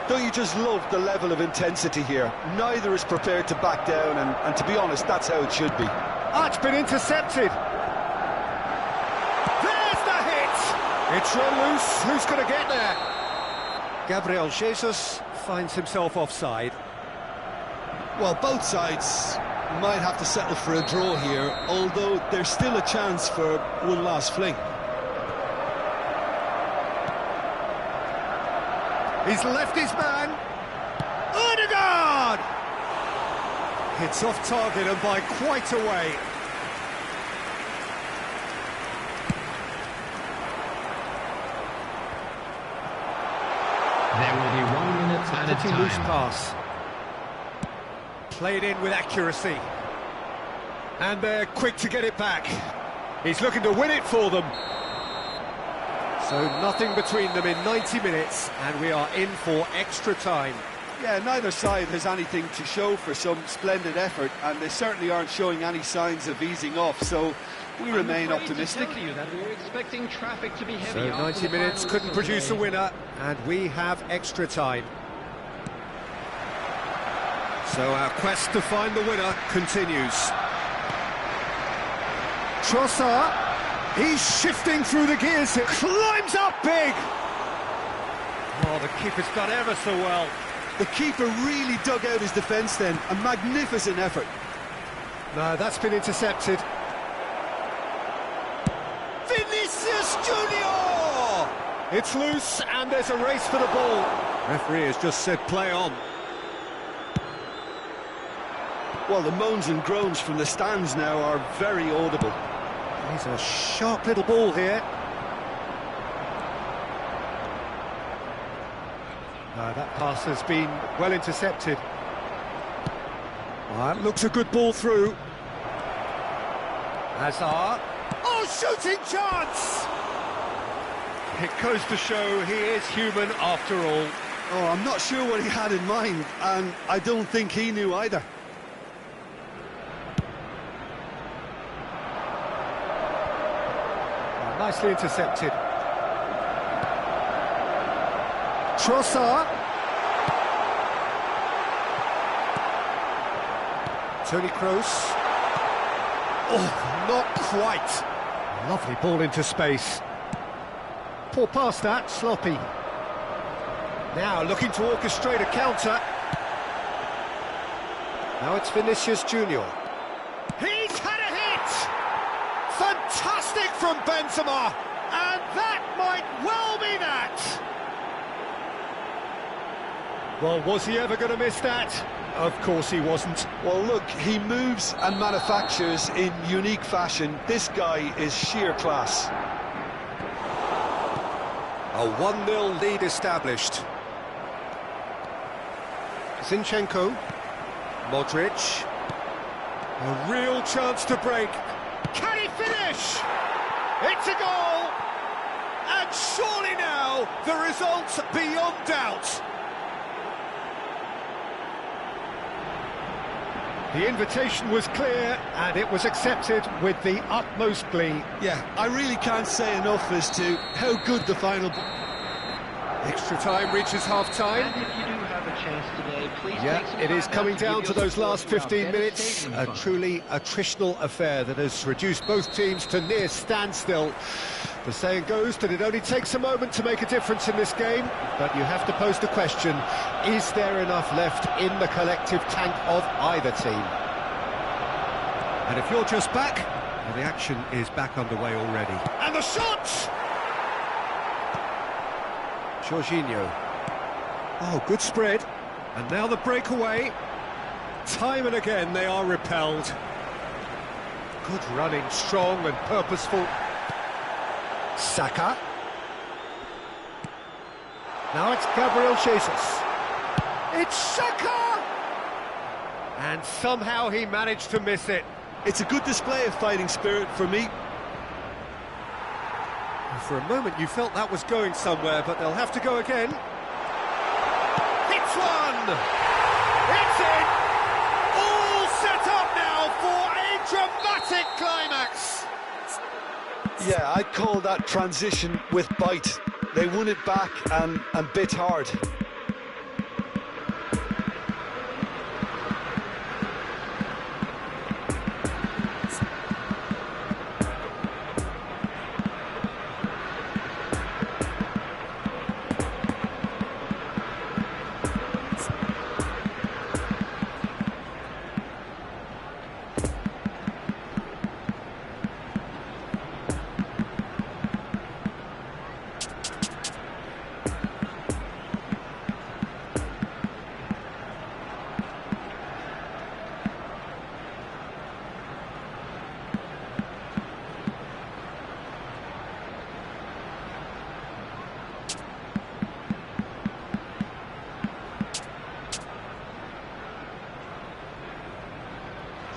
Speaker 3: Don't you just love the level of intensity here? Neither is prepared to back down, and to be honest, that's how it should be.
Speaker 2: Ah, it's been intercepted. There's the hit! It's run loose. Who's going to get there? Gabriel Jesus finds himself offside.
Speaker 3: Well, both sides might have to settle for a draw here, although there's still a chance for one last fling.
Speaker 2: He's left his man. Odegaard! It's off target and by quite a way.
Speaker 5: There will be 1 minute added
Speaker 2: Pretty loose
Speaker 5: time.
Speaker 2: pass. Played in with accuracy. And they're quick to get it back. He's looking to win it for them. So nothing between them in 90 minutes, and we are in for extra time.
Speaker 3: Yeah, neither side has anything to show for some splendid effort, and they certainly aren't showing any signs of easing off, so we remain optimistic.
Speaker 5: To tell you that we're expecting traffic to be heavy.
Speaker 2: So
Speaker 5: after
Speaker 2: 90
Speaker 5: the
Speaker 2: minutes
Speaker 5: final
Speaker 2: couldn't
Speaker 5: whistle
Speaker 2: produce a
Speaker 5: today.
Speaker 2: winner, and we have extra time. So our quest to find the winner continues. Trossard, he's shifting through the gears, it climbs up big! Oh, the keeper's done ever so well.
Speaker 3: The keeper really dug out his defence then, a magnificent effort.
Speaker 2: No, that's been intercepted. Vinicius Junior! It's loose, and there's a race for the ball. Referee has just said play on.
Speaker 3: Well, the moans and groans from the stands now are very audible.
Speaker 2: He's a sharp little ball here. That pass has been well intercepted. That looks a good ball through. Hazard. Oh, shooting chance! It goes to show he is human after all.
Speaker 3: Oh, I'm not sure what he had in mind, and I don't think he knew either.
Speaker 2: Nicely intercepted. Trossard. Tony Kroos. Oh, not quite. Lovely ball into space. Poor pass that, sloppy. Now looking to orchestrate a counter. Now it's Vinicius Junior. He's had a hit! Fantastic from Benzema! And that might well be that! Well, was he ever going to miss that? Of course he wasn't.
Speaker 3: Well, look, he moves and manufactures in unique fashion. This guy is sheer class.
Speaker 2: A 1-0 lead established. Zinchenko. Modric. A real chance to break. Can he finish? It's a goal! And surely now, the result's beyond doubt. The invitation was clear, and it was accepted with the utmost glee.
Speaker 3: Yeah, I really can't say enough as to how good the final...
Speaker 2: Extra time reaches half-time.
Speaker 1: And if you do have a a chance today, please take
Speaker 2: Yeah,
Speaker 1: some
Speaker 2: it is
Speaker 1: time
Speaker 2: coming
Speaker 1: out to
Speaker 2: down
Speaker 1: give
Speaker 2: to
Speaker 1: your
Speaker 2: those
Speaker 1: support
Speaker 2: last
Speaker 1: to our
Speaker 2: 15
Speaker 1: better
Speaker 2: minutes.
Speaker 1: stadium
Speaker 2: A
Speaker 1: fund.
Speaker 2: truly attritional affair that has reduced both teams to near standstill. The saying goes that it only takes a moment to make a difference in this game, but you have to pose the question, is there enough left in the collective tank of either team?
Speaker 4: And if you're just back, well, the action is back underway already.
Speaker 2: And the shot!
Speaker 4: Jorginho.
Speaker 2: Oh, good spread.
Speaker 4: And now the breakaway.
Speaker 2: Time and again they are repelled. Good running, strong and purposeful. Saka. Now it's Gabriel Jesus. It's Saka! And somehow he managed to miss it.
Speaker 3: It's a good display of fighting spirit for me.
Speaker 2: For a moment you felt that was going somewhere, but they'll have to go again. It's one! It's in! All set up now for a dramatic climax!
Speaker 3: Yeah, I'd call that transition with bite. They won it back and bit hard.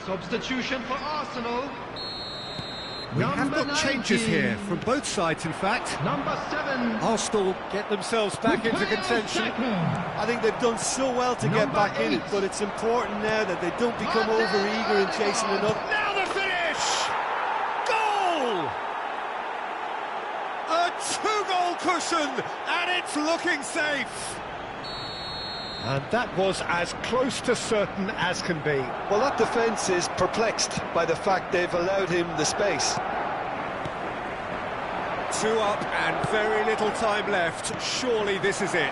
Speaker 1: Substitution for Arsenal.
Speaker 2: We have
Speaker 1: Number
Speaker 2: got changes
Speaker 1: 19.
Speaker 2: here, from both sides in fact.
Speaker 1: Number 7.
Speaker 2: Arsenal get themselves back into
Speaker 1: Bukayo
Speaker 2: contention.
Speaker 1: Saka.
Speaker 3: I think they've done so well to get
Speaker 1: Number
Speaker 3: back in it,
Speaker 1: 8.
Speaker 3: but it's important now that they don't become over-eager in chasing another.
Speaker 2: Now the finish! Goal! A two-goal cushion, and it's looking safe. And that was as close to certain as can be.
Speaker 3: Well, that defence is perplexed by the fact they've allowed him the space.
Speaker 2: 2 up and very little time left. Surely this is it.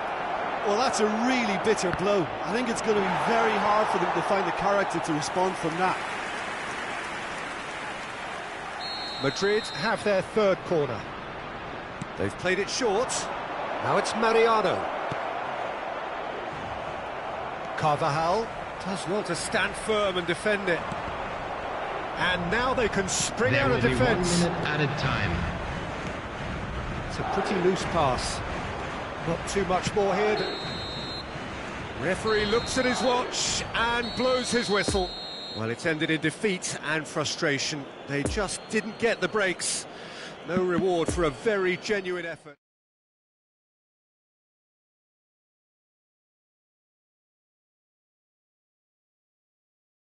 Speaker 3: Well, that's a really bitter blow. I think it's going to be very hard for them to find the character to respond from that.
Speaker 2: Madrid have their third corner. They've played it short. Now it's Mariano. Carvajal does well to stand firm and defend it. And now they can spring
Speaker 5: There
Speaker 2: out
Speaker 5: will
Speaker 2: of
Speaker 5: be 1
Speaker 2: defence.
Speaker 5: minute added time.
Speaker 2: It's a pretty loose pass. Not too much more here. Referee looks at his watch and blows his whistle. Well, it's ended in defeat and frustration. They just didn't get the breaks. No reward for a very genuine effort.